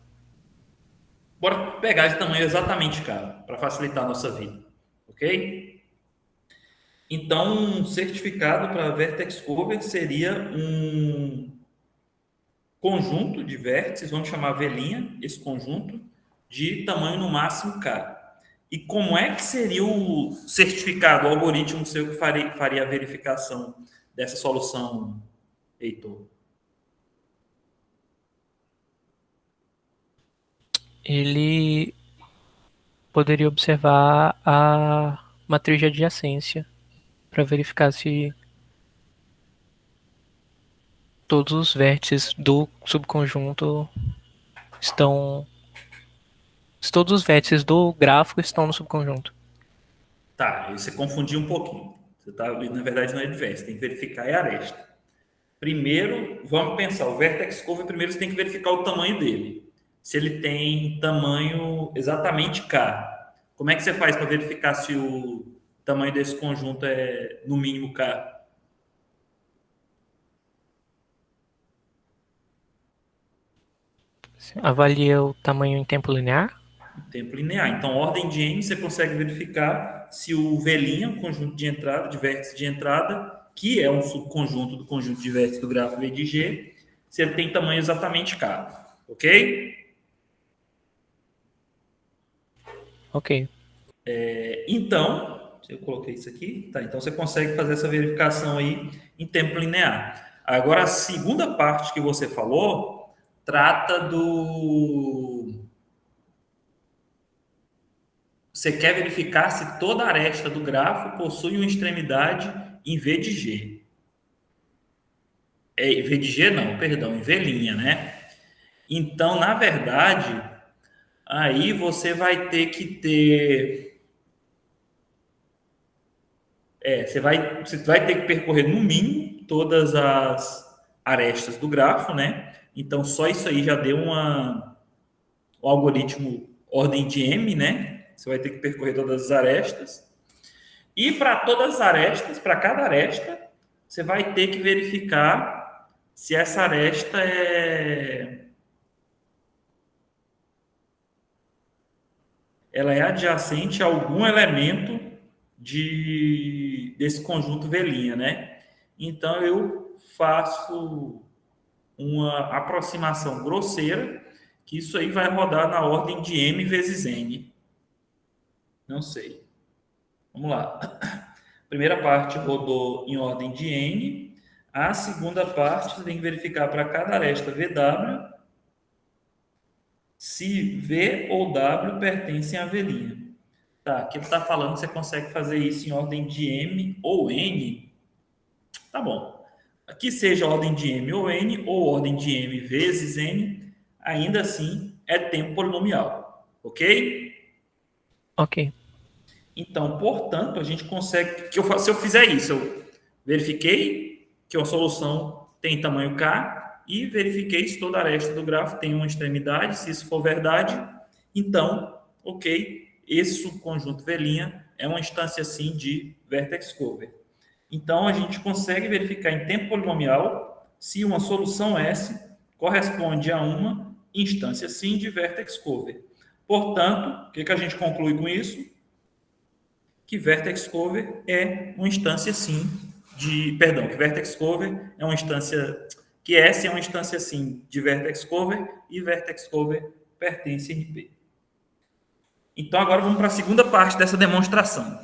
Bora pegar de tamanho exatamente, cara, para facilitar a nossa vida, ok? Então, um certificado para Vertex Cover seria um conjunto de vértices, vamos chamar velinha, esse conjunto, de tamanho no máximo K. E como é que seria o certificado, o algoritmo seu que faria a verificação dessa solução, Heitor? Ele poderia observar a matriz de adjacência para verificar se todos os vértices do subconjunto estão. Se todos os vértices do gráfico estão no subconjunto. Tá, aí você confundiu um pouquinho. Você tá, na verdade, não é adverso, tem que verificar a aresta. Primeiro, vamos pensar, o vertex cover, primeiro você tem que verificar o tamanho dele. Se ele tem tamanho exatamente K. Como é que você faz para verificar se o tamanho desse conjunto é no mínimo K? Avalia o tamanho em tempo linear. Tempo linear. Então, ordem de n, você consegue verificar se o V', o conjunto de entrada, de vértices de entrada, que é um subconjunto do conjunto de vértices do grafo V de G, se ele tem tamanho exatamente K. Ok? Ok. Então, eu coloquei isso aqui, tá? Então você consegue fazer essa verificação aí em tempo linear. Agora, a segunda parte que você falou trata do. Você quer verificar se toda aresta do grafo possui uma extremidade em V de G. V de G não, perdão, em V', né? Então, na verdade, aí você vai ter que percorrer no mínimo todas as arestas do grafo, né? Então, só isso aí já deu o algoritmo ordem de M, né? Você vai ter que percorrer todas as arestas. E para todas as arestas, para cada aresta, você vai ter que verificar se essa aresta ela é adjacente a algum elemento desse conjunto velinha, né? Então eu faço uma aproximação grosseira que isso aí vai rodar na ordem de M vezes N. Não sei. Vamos lá. A primeira parte rodou em ordem de N. A segunda parte, você tem que verificar para cada aresta VW se V ou W pertencem à V'. Tá, aqui ele está falando que você consegue fazer isso em ordem de M ou N. Tá bom. Aqui seja ordem de M ou N, ou ordem de M vezes N, ainda assim é tempo polinomial. Ok? Ok. Então, portanto, a gente consegue... se eu fizer isso, eu verifiquei que a solução tem tamanho K e verifiquei se toda aresta do grafo tem uma extremidade. Se isso for verdade, então, ok, esse subconjunto V' é uma instância, sim, de vertex cover. Então, a gente consegue verificar em tempo polinomial se uma solução S corresponde a uma instância, sim, de vertex cover. Portanto, o que a gente conclui com isso? Que vertex cover é uma instância, sim, que vertex cover é uma instância, que S é uma instância, sim, de vertex cover e vertex cover pertence a NP. Então, agora vamos para a segunda parte dessa demonstração.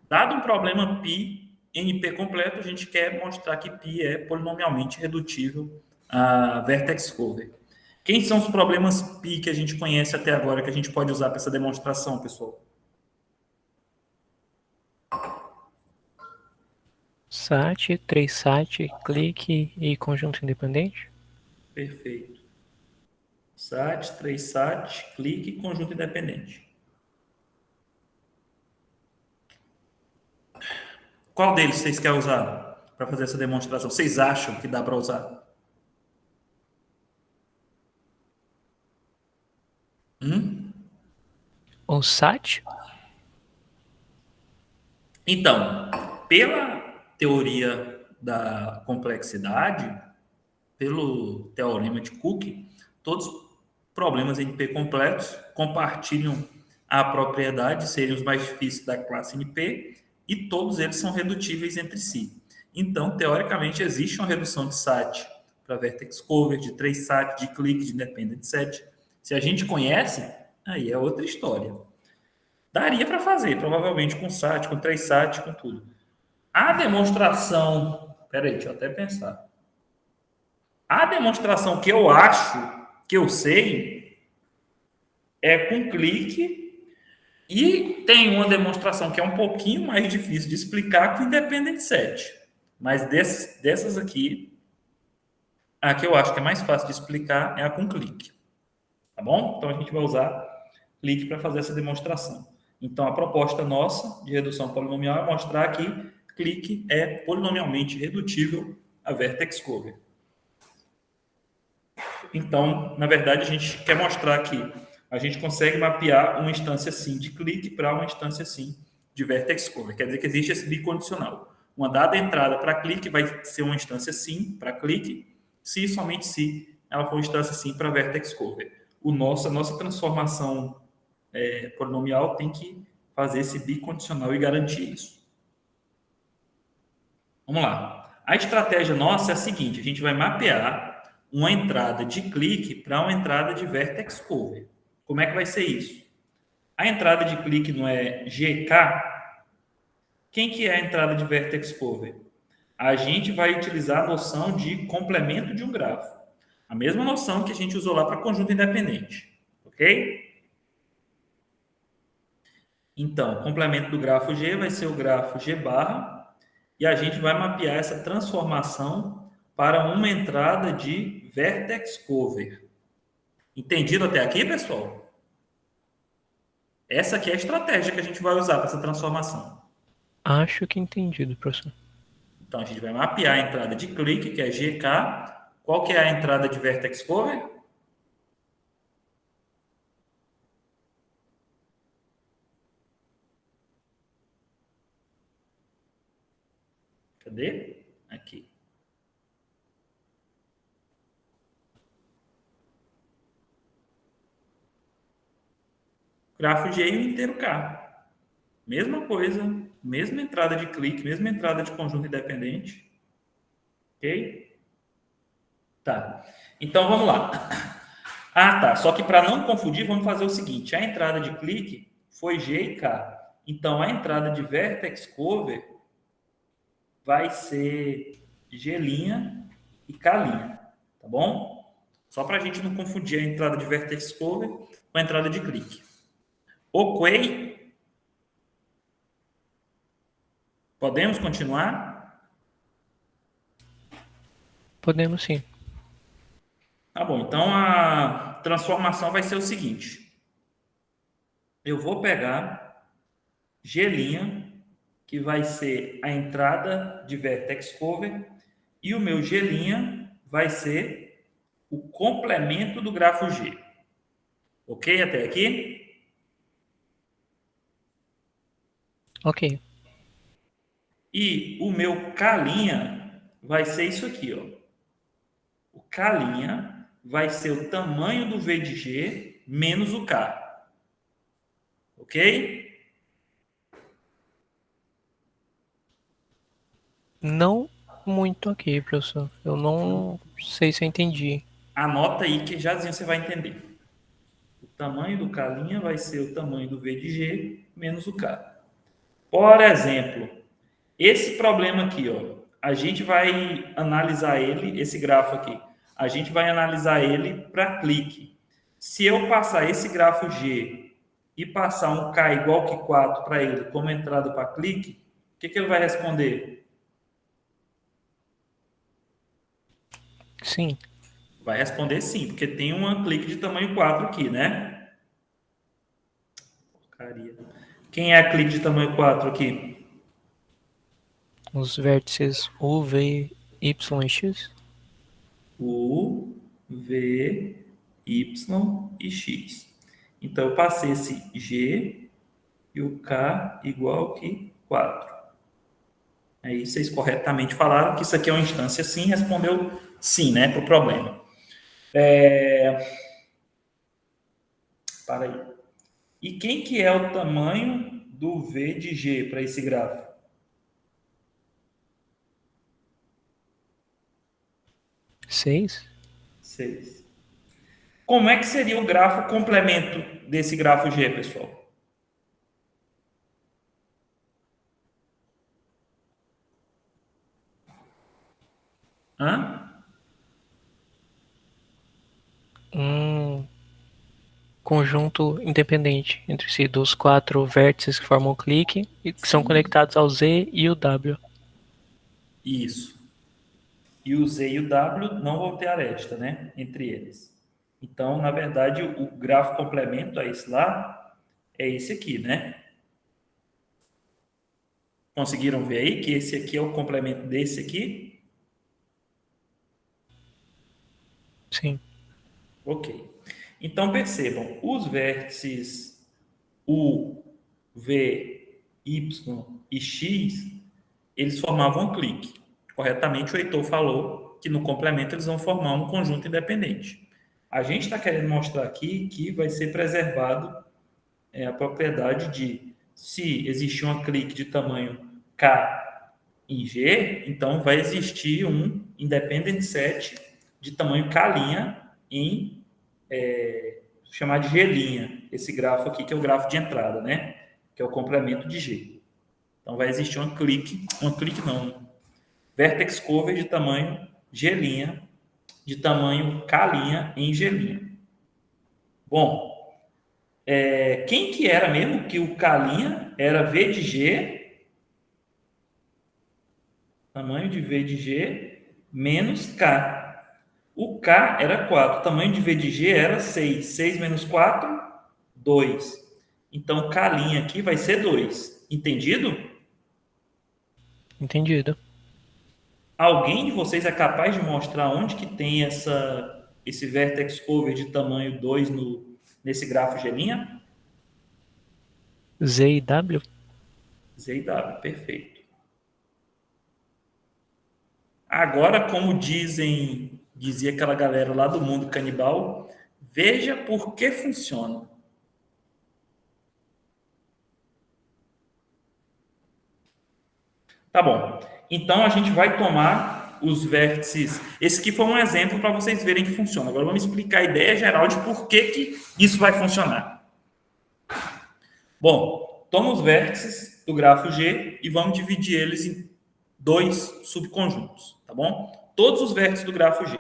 Dado um problema π, NP completo, a gente quer mostrar que π é polinomialmente redutível a vertex cover. Quem são os problemas π que a gente conhece até agora, que a gente pode usar para essa demonstração, pessoal? SAT, 3SAT, clique e conjunto independente? Perfeito. SAT, 3SAT, clique e conjunto independente. Qual deles vocês querem usar para fazer essa demonstração? Vocês acham que dá para usar? O SAT? Então, pela teoria da complexidade, pelo teorema de Cook, todos os problemas NP completos compartilham a propriedade de serem os mais difíceis da classe NP e todos eles são redutíveis entre si. Então, teoricamente, existe uma redução de SAT para vertex cover, de 3SAT, de clique, de independent set. Se a gente conhece, aí é outra história. Daria para fazer, provavelmente com SAT, com 3SAT, com tudo. A demonstração... Peraí, deixa eu até pensar. A demonstração que eu acho, que eu sei, é com clique, e tem uma demonstração que é um pouquinho mais difícil de explicar com independent set. Mas dessas aqui, a que eu acho que é mais fácil de explicar é a com clique. Tá bom? Então a gente vai usar clique para fazer essa demonstração. Então a proposta nossa de redução polinomial é mostrar que clique é polinomialmente redutível a vertex cover. Então, na verdade, a gente quer mostrar que a gente consegue mapear uma instância sim de clique para uma instância sim de vertex cover. Quer dizer que existe esse bicondicional. Uma dada entrada para clique vai ser uma instância sim para clique, se e somente se ela for uma instância sim para vertex cover. A nossa transformação polinomial tem que fazer esse bicondicional e garantir isso. Vamos lá. A estratégia nossa é a seguinte: a gente vai mapear uma entrada de clique para uma entrada de vertex cover. Como é que vai ser isso? A entrada de clique não é GK? Quem que é a entrada de vertex cover? A gente vai utilizar a noção de complemento de um grafo. A mesma noção que a gente usou lá para conjunto independente. Ok? Então, o complemento do grafo G vai ser o grafo G barra, e a gente vai mapear essa transformação para uma entrada de vertex cover. Entendido até aqui, pessoal? Essa aqui é a estratégia que a gente vai usar para essa transformação. Acho que entendido, professor. Então, a gente vai mapear a entrada de clique, que é GK. Qual que é a entrada de vertex cover? Cadê? Aqui. Grafo G e o inteiro K. Mesma coisa, mesma entrada de clique, mesma entrada de conjunto independente. Ok? Tá. Então, vamos lá. Ah, tá. Só que para não confundir, vamos fazer o seguinte. A entrada de clique foi G e K. Então, a entrada de vertex cover vai ser G' e K', tá bom? Só para a gente não confundir a entrada de vertex cover com a entrada de clique. Ok? Podemos continuar? Podemos sim. Tá bom. Então, a transformação vai ser o seguinte. Eu vou pegar G', que vai ser a entrada de vertex cover, e o meu G' vai ser o complemento do grafo G. Ok até aqui? Ok. E o meu K' vai ser isso aqui, ó. O K' vai ser o tamanho do V de G menos o K. Ok? Não muito ok, professor. Eu não sei se eu entendi. Anota aí que jazinho você vai entender. O tamanho do K' vai ser o tamanho do V de G menos o K. Por exemplo, esse problema aqui, ó, a gente vai analisar ele, esse grafo aqui, a gente vai analisar ele para clique. Se eu passar esse grafo G e passar um K igual que 4 para ele como entrada para clique, o que ele vai responder? Sim. Vai responder sim, porque tem um clique de tamanho 4 aqui, né? Porcaria. Quem é a clique de tamanho 4 aqui? Os vértices U, V, Y e X. U, V, Y e X. Então, eu passei esse G e o K igual que 4. Aí vocês corretamente falaram que isso aqui é uma instância sim, respondeu sim, né, para o problema. Para aí. E quem que é o tamanho do V de G para esse gráfico? 6. 6. Como é que seria o grafo complemento desse grafo G, pessoal? Hã? Um conjunto independente entre si dos 4 vértices que formam o clique e que são Sim. conectados ao Z e o W. Isso. E o Z e o W não vão ter aresta, né? Entre eles. Então, na verdade, o grafo complemento a esse lá é esse aqui, né? Conseguiram ver aí que esse aqui é o complemento desse aqui? Sim. Ok. Então, percebam, os vértices U, V, Y e X, eles formavam um clique. Corretamente, o Heitor falou que no complemento eles vão formar um conjunto independente. A gente está querendo mostrar aqui que vai ser preservado a propriedade de, se existir uma clique de tamanho K em G, então vai existir um independent set de tamanho K' em chamar de G', esse grafo aqui que é o grafo de entrada, né? Que é o complemento de G. Então vai existir uma clique não, um vertex cover de tamanho G', de tamanho K' em G'. Bom, quem que era mesmo que o K' era V de G, tamanho de V de G, menos K. O K era 4, o tamanho de V de G era 6. 6 menos 4, 2. Então, K' aqui vai ser 2. Entendido? Entendido. Alguém de vocês é capaz de mostrar onde que tem esse vertex cover de tamanho 2 nesse grafo G'? Z e W? Z e W, perfeito. Agora, como dizia aquela galera lá do mundo canibal, veja por que funciona. Tá bom. Então a gente vai tomar os vértices. Esse aqui foi um exemplo para vocês verem que funciona. Agora vamos explicar a ideia geral de por que isso vai funcionar. Bom, toma os vértices do grafo G e vamos dividir eles em dois subconjuntos, tá bom? Todos os vértices do grafo G.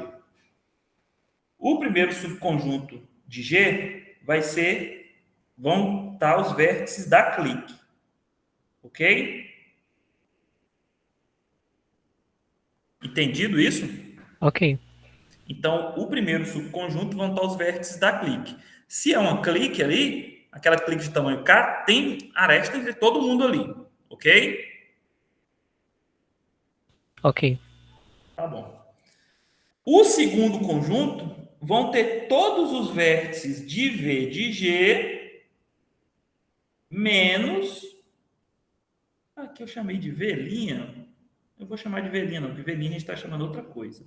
O primeiro subconjunto de G vão estar os vértices da clique, ok? Entendido isso? Ok. Então, o primeiro subconjunto vão estar os vértices da clique. Se é uma clique ali, aquela clique de tamanho K, tem aresta entre todo mundo ali, ok? Ok. Tá bom. O segundo conjunto vão ter todos os vértices de V de G menos... Aqui eu chamei de V'. Eu vou chamar de V', não, porque V' a gente está chamando outra coisa.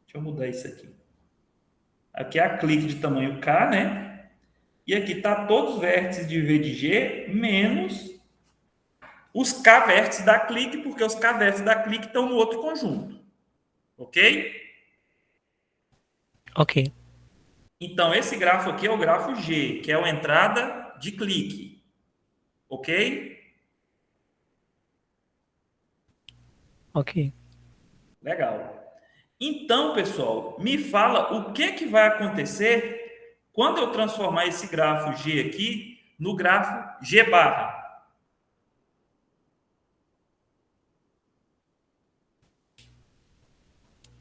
Deixa eu mudar isso aqui. Aqui é a clique de tamanho K, né? E aqui está todos os vértices de V de G menos os K vértices da clique, porque os K vértices da clique estão no outro conjunto. Ok? Ok. Então, esse grafo aqui é o grafo G, que é a entrada de clique. Ok? Ok. Legal. Então, pessoal, me fala o que vai acontecer quando eu transformar esse grafo G aqui no grafo G barra.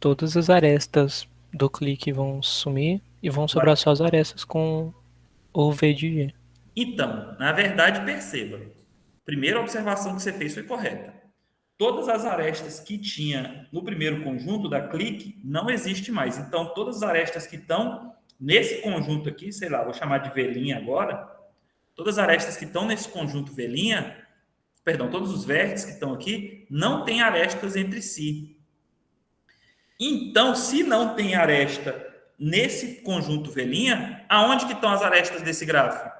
Todas as arestas do clique vão sumir e vão sobrar só as arestas com o V de G. Então, na verdade, perceba. Primeira observação que você fez foi correta. Todas as arestas que tinha no primeiro conjunto da clique não existe mais. Então, todas as arestas que estão nesse conjunto aqui, sei lá, vou chamar de velinha agora, todas as arestas que estão nesse conjunto velinha, perdão, todos os vértices que estão aqui, não têm arestas entre si. Então, se não tem aresta nesse conjunto velinha, aonde que estão as arestas desse gráfico?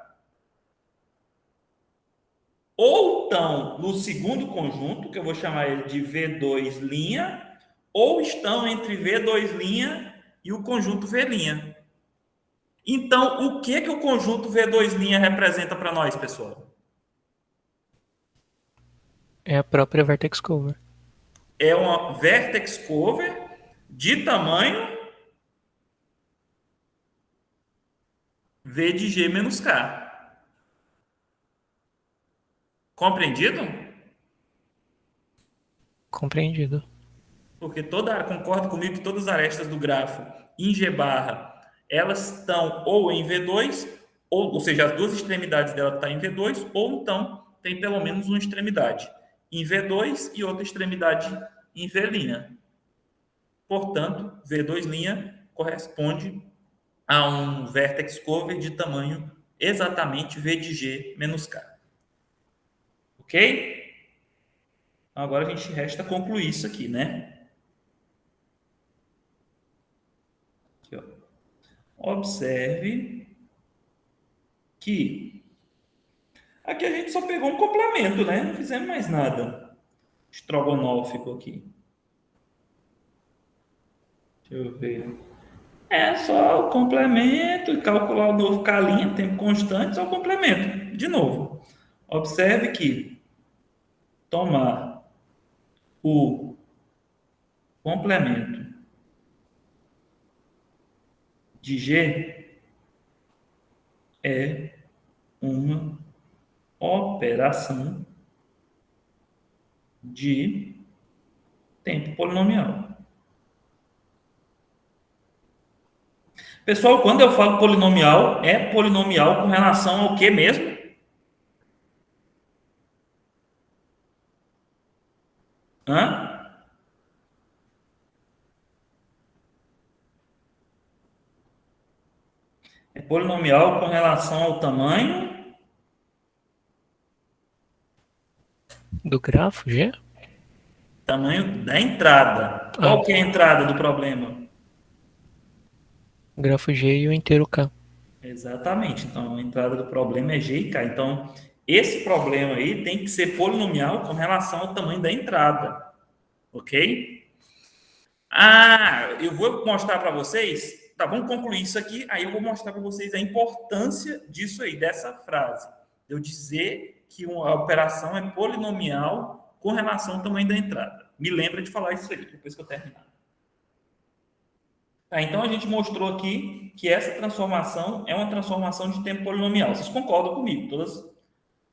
Ou estão no segundo conjunto, que eu vou chamar ele de V2', ou estão entre V2' e o conjunto V'. Então, o que o conjunto V2' representa para nós, pessoal? É a própria vertex cover. É uma vertex cover de tamanho V de G menos K. Compreendido? Compreendido. Porque concorda comigo que todas as arestas do grafo em G barra, elas estão ou em V2, ou seja, as duas extremidades dela estão em V2, ou então tem pelo menos uma extremidade em V2 e outra extremidade em V'. Portanto, V2' corresponde a um vertex cover de tamanho exatamente V de G menos K. Ok? Agora a gente resta concluir isso aqui, né? Aqui, ó. Observe que aqui a gente só pegou um complemento, né? Não fizemos mais nada estrogonófico aqui. Deixa eu ver. É só o complemento e calcular o novo K', tempo constante, só o complemento. De novo, observe que tomar o complemento de G é uma operação de tempo polinomial. Pessoal, quando eu falo polinomial, é polinomial com relação ao que mesmo? Hã? É polinomial com relação ao tamanho Do grafo G? da entrada. Qual que é a entrada do problema? O grafo G e o inteiro K. Exatamente. Então, a entrada do problema é G e K. Então, esse problema aí tem que ser polinomial com relação ao tamanho da entrada. Ok? Eu vou mostrar para vocês. Tá, vamos concluir isso aqui. Aí eu vou mostrar para vocês a importância disso aí, dessa frase. Eu dizer que uma operação é polinomial com relação ao tamanho da entrada. Me lembra de falar isso aí, depois que eu terminar. Tá, então a gente mostrou aqui que essa transformação é uma transformação de tempo polinomial. Vocês concordam comigo? Todas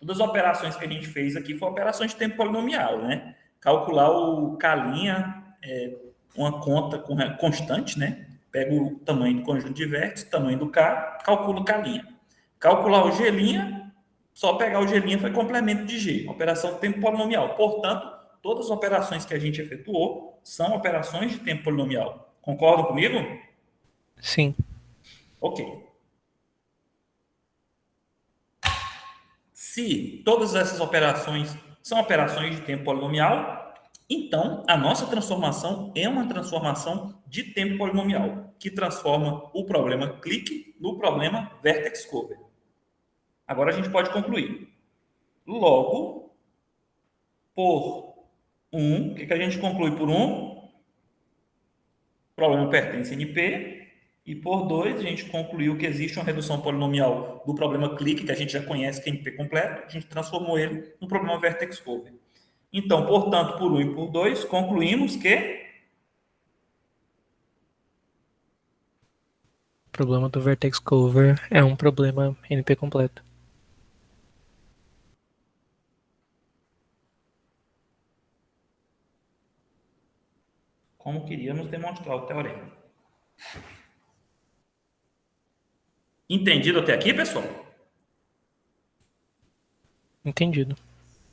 as operações que a gente fez aqui foram operações de tempo polinomial, né? Calcular o K', uma conta constante, né? Pega o tamanho do conjunto de vértices, tamanho do K, calcula o K'. Calcular o G', só pegar o G' foi complemento de G, operação de tempo polinomial. Portanto, todas as operações que a gente efetuou são operações de tempo polinomial. Concordam comigo? Sim. Ok. Se todas essas operações são operações de tempo polinomial, então a nossa transformação é uma transformação de tempo polinomial, que transforma o problema clique no problema vertex cover. Agora a gente pode concluir. Logo, por 1, o que a gente conclui por 1? O problema pertence a NP. E por 2, a gente concluiu que existe uma redução polinomial do problema clique, que a gente já conhece, que é NP completo. A gente transformou ele no problema vertex cover. Então, portanto, por 1 e por 2, concluímos que O problema do vertex cover é um problema NP completo. como queríamos demonstrar o teorema. Entendido até aqui, pessoal? Entendido.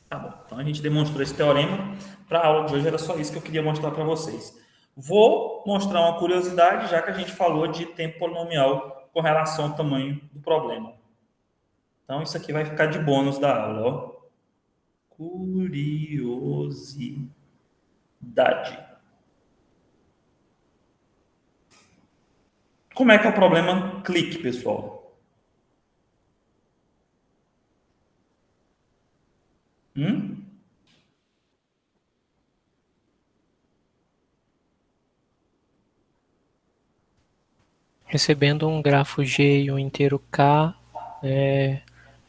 Tá bom. Então a gente demonstrou esse teorema. Para a aula de hoje era só isso que eu queria mostrar para vocês. Vou mostrar uma curiosidade, já que a gente falou de tempo polinomial com relação ao tamanho do problema. Então isso aqui vai ficar de bônus da aula. Ó. Curiosidade. Como é que é o problema clique, pessoal? Recebendo um grafo G e um inteiro K,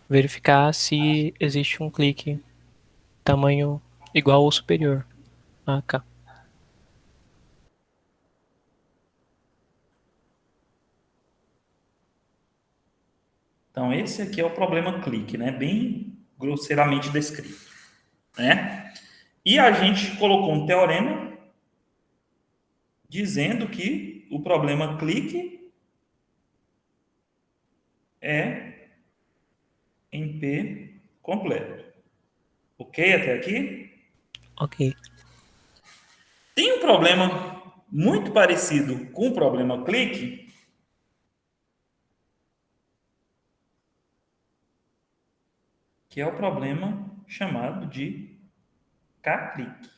verificar se existe um clique tamanho igual ou superior a K. Então, esse aqui é o problema clique, né? Bem grosseiramente descrito, né? E a gente colocou um teorema dizendo que o problema clique é em P completo. Ok até aqui? Ok. Tem um problema muito parecido com o problema clique, que é o problema chamado de K-clique.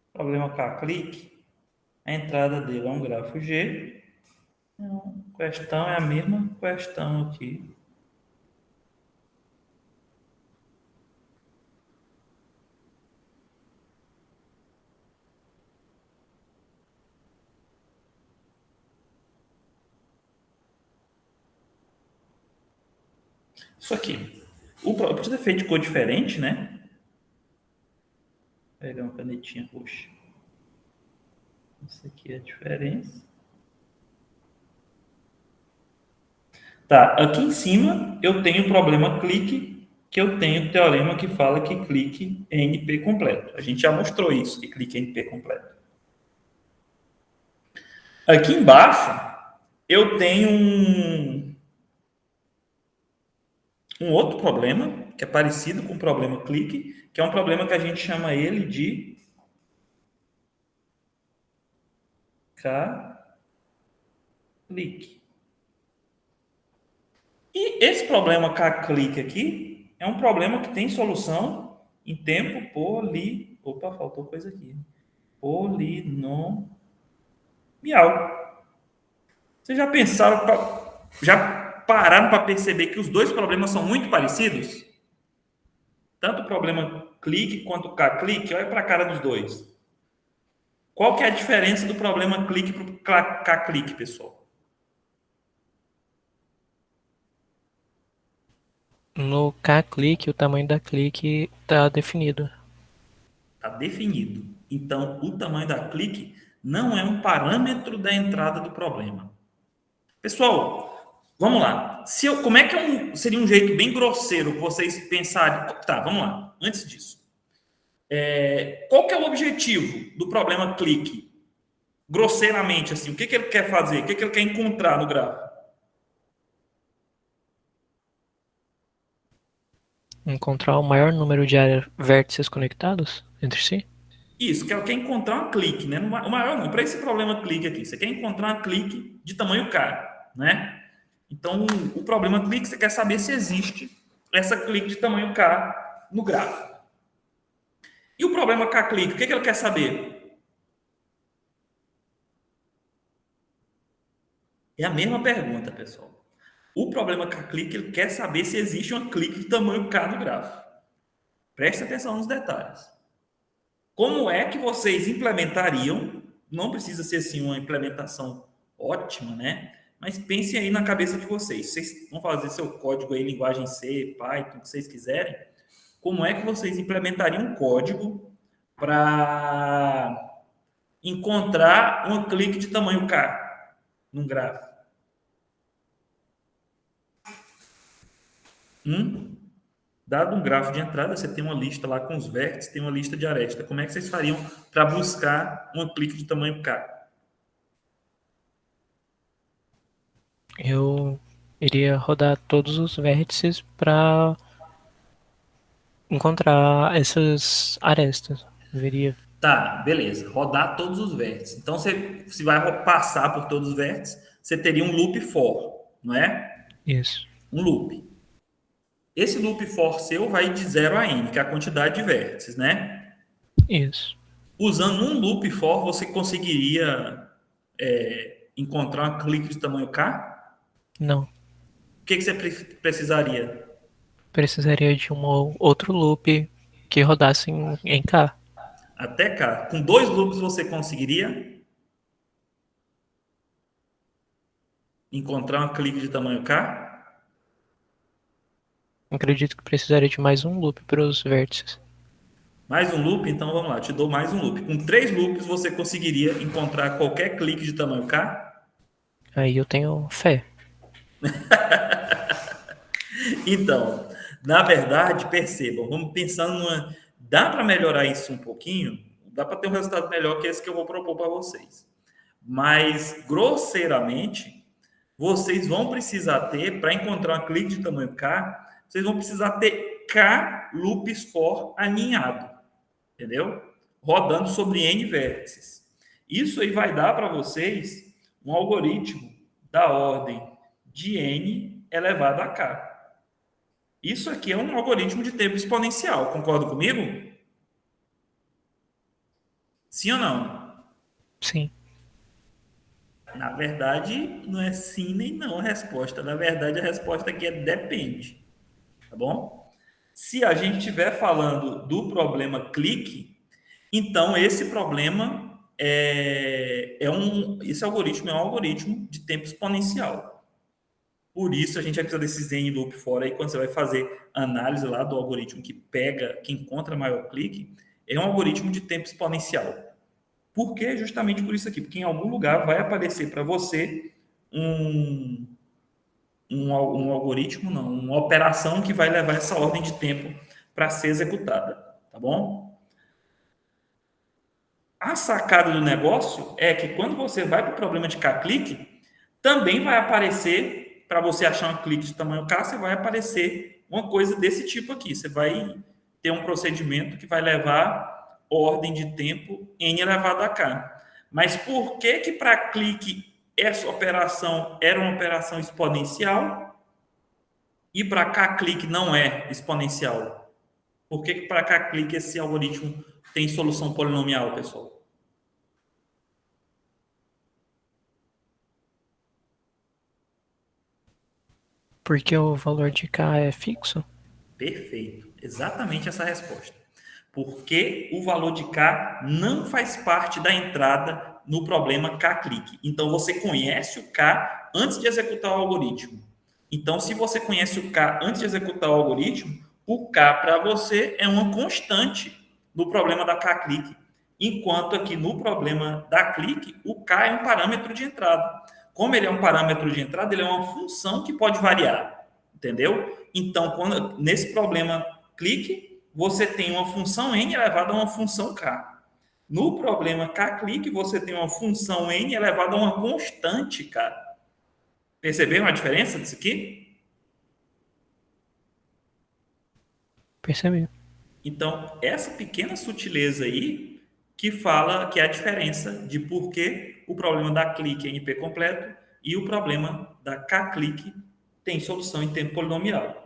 O problema K-clique, a entrada dele é um grafo G. A questão é a mesma questão aqui. Isso aqui. Eu preciso ter feito de cor diferente, né? Vou pegar uma canetinha roxa. Isso aqui é a diferença. Tá, aqui em cima eu tenho o problema clique, que eu tenho o teorema que fala que clique é NP completo. A gente já mostrou isso, que clique é NP completo. Aqui embaixo eu tenho um outro problema, que é parecido com o problema clique, que é um problema que a gente chama ele de K-clique. E esse problema K-clique aqui é um problema que tem solução em tempo Opa, faltou coisa aqui. Polinomial. Vocês já pensaram... Já pararam para perceber que os dois problemas são muito parecidos? Tanto o problema clique quanto o K-clique, olha para a cara dos dois. Qual que é a diferença do problema clique para o K-clique, pessoal? No K-clique, o tamanho da clique está definido. Está definido. Então, o tamanho da clique não é um parâmetro da entrada do problema. Pessoal, vamos lá. Como é que seria um jeito bem grosseiro vocês pensarem? Tá, vamos lá. Antes disso. Qual que é o objetivo do problema clique? Grosseiramente, assim, o que ele quer fazer? O que ele quer encontrar no gráfico? Encontrar o maior número de vértices conectados entre si? Isso, quer encontrar uma clique, né? O maior, para esse problema clique aqui, você quer encontrar uma clique de tamanho K, né? Então, o problema clique, você quer saber se existe essa clique de tamanho K no gráfico. E o problema K-clique, o que ele quer saber? É a mesma pergunta, pessoal. O problema K-clique, ele quer saber se existe uma clique de tamanho K no gráfico. Preste atenção nos detalhes. Como é que vocês implementariam? Não precisa ser assim uma implementação ótima, né? Mas pensem aí na cabeça de vocês. Vocês vão fazer seu código aí, linguagem C, Python, o que vocês quiserem. Como é que vocês implementariam um código para encontrar um clique de tamanho K num gráfico? Dado um grafo de entrada, você tem uma lista lá com os vértices, tem uma lista de aresta. Como é que vocês fariam para buscar um clique de tamanho K? Eu iria rodar todos os vértices para encontrar essas arestas. Veria. Tá, beleza. Rodar todos os vértices. Então, você vai passar por todos os vértices, você teria um loop for, não é? Isso. Um loop. Esse loop for seu vai de 0 a n, que é a quantidade de vértices, né? Isso. Usando um loop for, você conseguiria encontrar um clique de tamanho K? Não. O que você precisaria? Precisaria de um outro loop que rodasse em K. Até K. Com 2 loops você conseguiria encontrar um clique de tamanho K? Acredito que precisaria de mais um loop para os vértices. Mais um loop? Então vamos lá, te dou mais um loop. Com 3 loops você conseguiria encontrar qualquer clique de tamanho K? Aí eu tenho fé. Então, na verdade, percebam, vamos pensando numa. Dá para melhorar isso um pouquinho? Dá para ter um resultado melhor que esse que eu vou propor para vocês. Mas, grosseiramente, vocês vão precisar ter, para encontrar um clique de tamanho K, vocês vão precisar ter K loops for alinhado. Entendeu? Rodando sobre N vértices. Isso aí vai dar para vocês um algoritmo da ordem de N elevado a K. Isso aqui é um algoritmo de tempo exponencial. Concorda comigo? Sim ou não? Sim. Na verdade, não é sim nem não a resposta. Na verdade, a resposta aqui é depende. Tá bom? Se a gente estiver falando do problema clique, então esse problema esse algoritmo é um algoritmo de tempo exponencial. Por isso a gente vai precisar desses N loop fora aí quando você vai fazer análise lá do algoritmo que encontra maior clique, é um algoritmo de tempo exponencial. Por quê? Justamente por isso aqui, porque em algum lugar vai aparecer para você um algoritmo, não, uma operação que vai levar essa ordem de tempo para ser executada, tá bom? A sacada do negócio é que quando você vai para o problema de K-clique, também vai aparecer, para você achar um clique de tamanho K, você vai aparecer uma coisa desse tipo aqui. Você vai ter um procedimento que vai levar ordem de tempo n elevado a k. Mas por que que para clique essa operação era uma operação exponencial e para K-clique não é exponencial? Por que que para K-clique esse algoritmo tem solução polinomial, pessoal? Porque o valor de K é fixo? Perfeito. Exatamente essa resposta. Porque o valor de K não faz parte da entrada no problema K-clique. Então, você conhece o K antes de executar o algoritmo. Então, se você conhece o K antes de executar o algoritmo, o K para você é uma constante no problema da K-clique. Enquanto aqui no problema da clique, o K é um parâmetro de entrada. Como ele é um parâmetro de entrada, ele é uma função que pode variar. Entendeu? Então, nesse problema clique, você tem uma função n elevada a uma função k. No problema k-clique, você tem uma função n elevada a uma constante k. Perceberam a diferença disso aqui? Percebi. Então, essa pequena sutileza aí que fala que é a diferença de por que o problema da clique é NP completo e o problema da k-clique tem solução em tempo polinomial.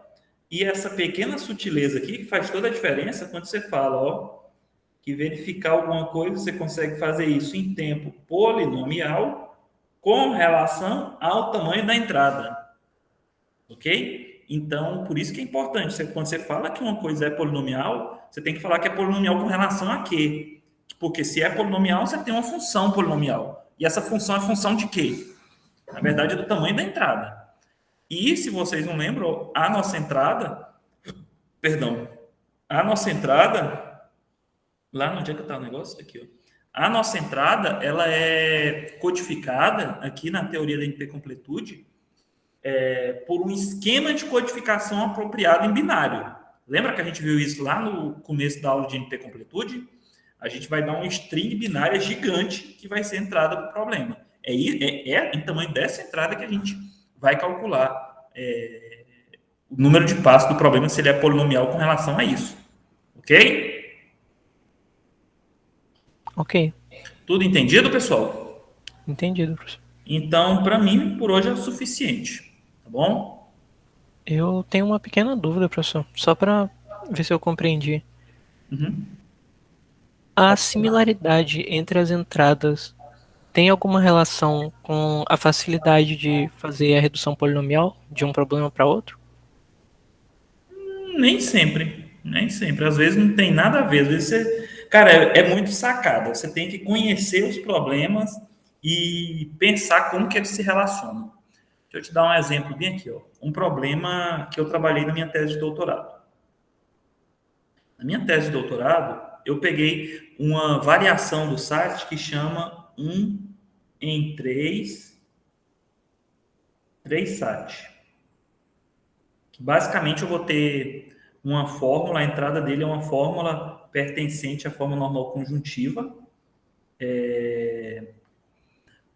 E essa pequena sutileza aqui que faz toda a diferença quando você fala, ó, que verificar alguma coisa você consegue fazer isso em tempo polinomial com relação ao tamanho da entrada, ok? Então, por isso que é importante, quando você fala que uma coisa é polinomial, você tem que falar que é polinomial com relação a quê? Porque se é polinomial, você tem uma função polinomial. E essa função é função de quê? Na verdade, é do tamanho da entrada. E se vocês não lembram, a nossa entrada, perdão, a nossa entrada, lá no dia que está o negócio, aqui, ó. A nossa entrada, ela é codificada aqui na teoria da NP-completude por um esquema de codificação apropriado em binário. Lembra que a gente viu isso lá no começo da aula de NP-completude? A gente vai dar uma string binária gigante que vai ser a entrada do problema. É em tamanho dessa entrada que a gente vai calcular o número de passos do problema, se ele é polinomial com relação a isso. Ok? Ok. Tudo entendido, pessoal? Entendido, professor. Então, para mim, por hoje é o suficiente. Tá bom? Eu tenho uma pequena dúvida, professor. Só para ver se eu compreendi. Uhum. A similaridade entre as entradas tem alguma relação com a facilidade de fazer a redução polinomial de um problema para outro? Nem sempre. Nem sempre. Às vezes não tem nada a ver. Às vezes você. Cara, é muito sacada. Você tem que conhecer os problemas e pensar como que eles se relacionam. Deixa eu te dar um exemplo bem aqui, ó. Um problema que eu trabalhei na minha tese de doutorado. Na minha tese de doutorado, eu peguei uma variação do site que chama 1 em 3 site. Basicamente, eu vou ter uma fórmula, a entrada dele é uma fórmula pertencente à forma normal conjuntiva,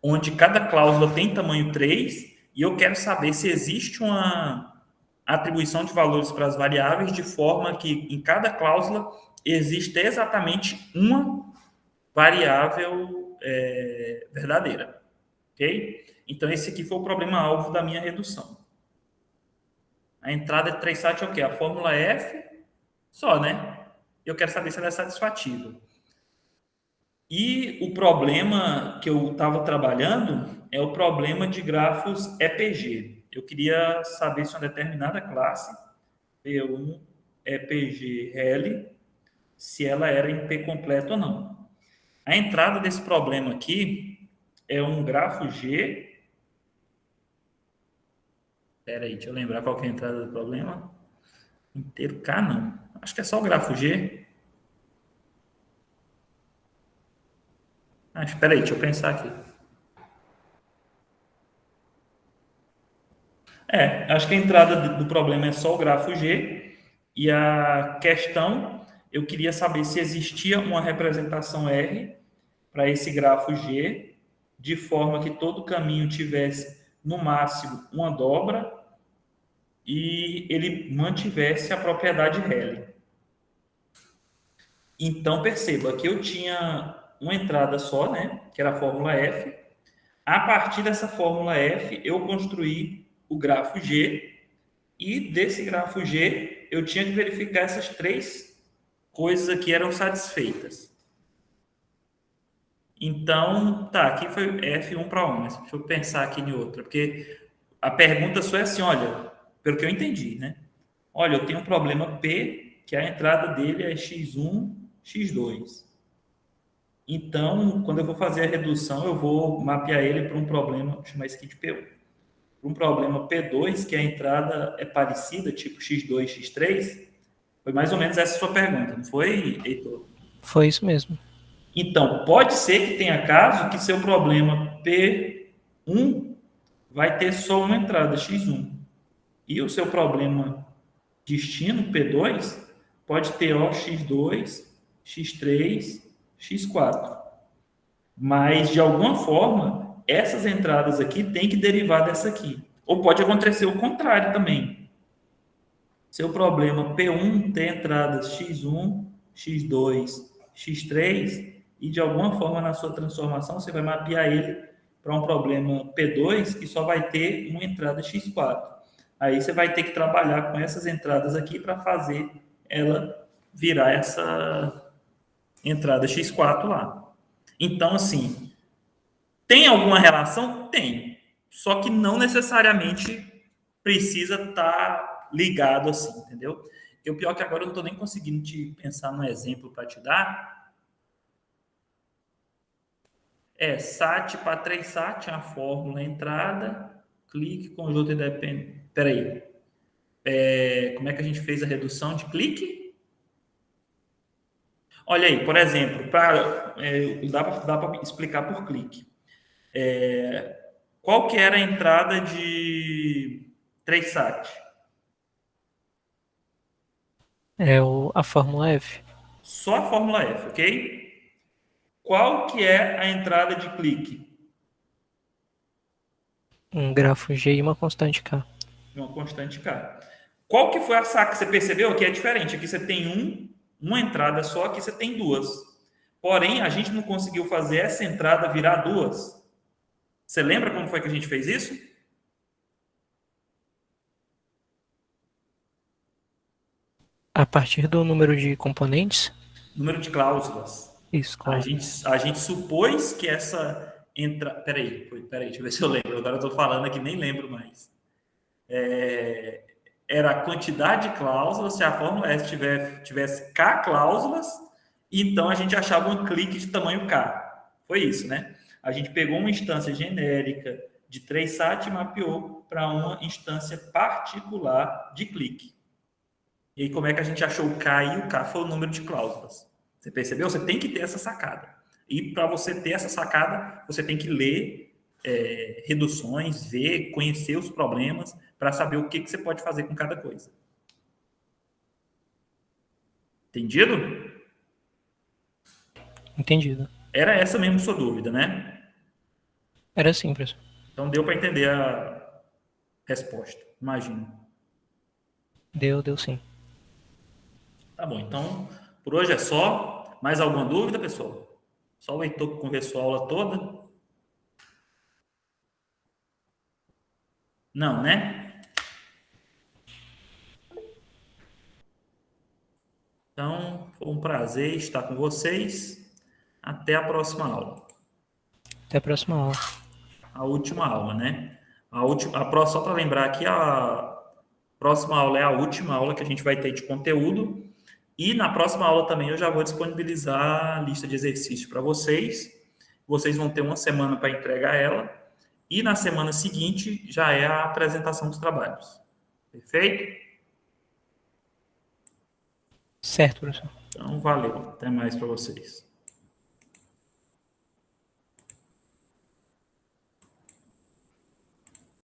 onde cada cláusula tem tamanho 3, e eu quero saber se existe uma atribuição de valores para as variáveis, de forma que em cada cláusula existe exatamente uma variável verdadeira. Ok? Então, esse aqui foi o problema-alvo da minha redução. A entrada de 3 sat é o quê? A fórmula F só, né? Eu quero saber se ela é satisfativa. E o problema que eu estava trabalhando é o problema de grafos EPG. Eu queria saber se uma determinada classe, P1 EPG L, se ela era em P completo ou não. A entrada desse problema aqui é um grafo G. Espera aí, deixa eu lembrar qual que é a entrada do problema. Inteiro K, não. Acho que é só o grafo G. Ah, espera aí, deixa eu pensar aqui. Acho que a entrada do problema é só o grafo G. E a questão, eu queria saber se existia uma representação R para esse grafo G, de forma que todo caminho tivesse, no máximo, uma dobra e ele mantivesse a propriedade Rayleigh. Então, perceba que eu tinha uma entrada só, né, que era a fórmula F. A partir dessa fórmula F, eu construí o grafo G, e desse grafo G, eu tinha que verificar essas 3 coisas aqui eram satisfeitas. Então, tá, aqui foi F1 para 1, mas deixa eu pensar aqui em outra, porque a pergunta só é assim, olha, pelo que eu entendi, né? Olha, eu tenho um problema P, que a entrada dele é x1, x2. Então, quando eu vou fazer a redução, eu vou mapear ele para um problema, vou chamar esse aqui de P1. Para um problema P2, que a entrada é parecida, tipo x2, x3. Foi mais ou menos essa a sua pergunta, não foi, Heitor? Foi isso mesmo. Então, pode ser que tenha caso que seu problema P1 vai ter só uma entrada, x1. E o seu problema destino, P2, pode ter ó, x2, x3, x4. Mas, de alguma forma, essas entradas aqui têm que derivar dessa aqui. Ou pode acontecer o contrário também. Seu problema P1 tem entradas x1, x2, x3, e de alguma forma na sua transformação você vai mapear ele para um problema P2 que só vai ter uma entrada x4. Aí você vai ter que trabalhar com essas entradas aqui para fazer ela virar essa entrada x4 lá. Então, assim, tem alguma relação? Tem. Só que não necessariamente precisa estar ligado assim, entendeu? E o pior é que agora eu não estou nem conseguindo te pensar num exemplo para te dar. SAT para 3 SAT, a fórmula entrada, clique, conjunto independente. Peraí. Como é que a gente fez a redução de clique? Olha aí, por exemplo, dá para explicar por clique. Qual que era a entrada de 3 SAT? A fórmula F. Só a fórmula F, ok? Qual que é a entrada de clique? Um grafo G e uma constante K. Uma constante K. Qual que foi a saca? Você percebeu que é diferente? Aqui você tem uma entrada só, aqui você tem duas. Porém, a gente não conseguiu fazer essa entrada virar duas. Você lembra como foi que a gente fez isso? A partir do número de componentes? Número de cláusulas. Isso, A claro. gente supôs que essa entrada... Peraí, deixa eu ver se eu lembro. Agora eu estou falando aqui, nem lembro mais. Era a quantidade de cláusulas, se a fórmula S tivesse K cláusulas, então a gente achava um clique de tamanho K. Foi isso, né? A gente pegou uma instância genérica de 3 SAT e mapeou para uma instância particular de clique. E aí, como é que a gente achou o K? E o K foi o número de cláusulas. Você percebeu? Você tem que ter essa sacada. E para você ter essa sacada, você tem que ler reduções, ver, conhecer os problemas, para saber o que você pode fazer com cada coisa. Entendido? Entendido. Era essa mesmo sua dúvida, né? Era sim, professor. Então deu para entender a resposta, imagino. Deu sim. Tá bom, então por hoje é só. Mais alguma dúvida, pessoal? Só o Heitor que conversou a aula toda? Não, né? Então, foi um prazer estar com vocês. Até a próxima aula. Até a próxima aula. A última aula, né? Só para lembrar aqui, a próxima aula é a última aula que a gente vai ter de conteúdo. E na próxima aula também eu já vou disponibilizar a lista de exercícios para vocês. Vocês vão ter uma semana para entregar ela. E na semana seguinte já é a apresentação dos trabalhos. Perfeito? Certo, professor. Então, valeu. Até mais para vocês.